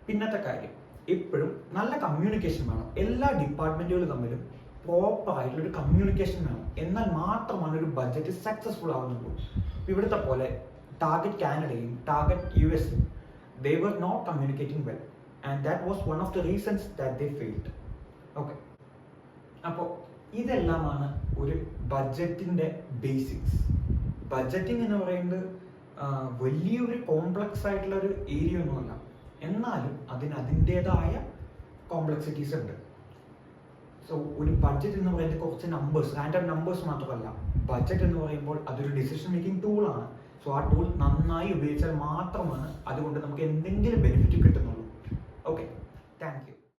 പിന്നത്തെ കാര്യം, എപ്പോഴും നല്ല കമ്മ്യൂണിക്കേഷൻ വേണം. എല്ലാ ഡിപ്പാർട്ട്മെന്റുകൾ തമ്മിലും പ്രോപ്പർ ആയിട്ടുള്ള ഒരു കമ്മ്യൂണിക്കേഷൻ വേണം. എന്നാൽ മാത്രമാണ് ഒരു ബഡ്ജറ്റ് സക്സസ്ഫുൾ ആവുന്നുള്ളൂ. ഇവിടുത്തെ പോലെ ടാർഗറ്റ് കാനഡയും ടാർഗറ്റ് US-ഉം they were not communicating well, and that was one of the reasons that they failed. Okay, അപ്പോൾ ഇതെല്ലാമാണ് ഒരു ബഡ്ജറ്റിൻ്റെ ബേസിക്സ്. ബഡ്ജറ്റിംഗ് എന്ന് പറയുന്നത് വലിയൊരു കോംപ്ലക്സ് ആയിട്ടുള്ള ഒരു ഏരിയ ഒന്നുമല്ല, എന്നാലും അതിൻ്റെതായ കോംപ്ലക്സിറ്റീസ് ഉണ്ട്. സോ ഒരു ബഡ്ജറ്റ് എന്ന് പറയുന്നത് കുറച്ച് നമ്പേഴ്സ്, റാൻഡം നമ്പേഴ്സ് മാത്രമല്ല. ബഡ്ജറ്റ് എന്ന് പറയുമ്പോൾ അതൊരു ഡിസിഷൻ മേക്കിംഗ് ടൂളാണ്. സോ ആ ടൂൾ നന്നായി ഉപയോഗിച്ചാൽ മാത്രമാണ് അതുകൊണ്ട് നമുക്ക് എന്തെങ്കിലും ബെനിഫിറ്റ് കിട്ടുന്നുള്ളൂ. ഓക്കെ.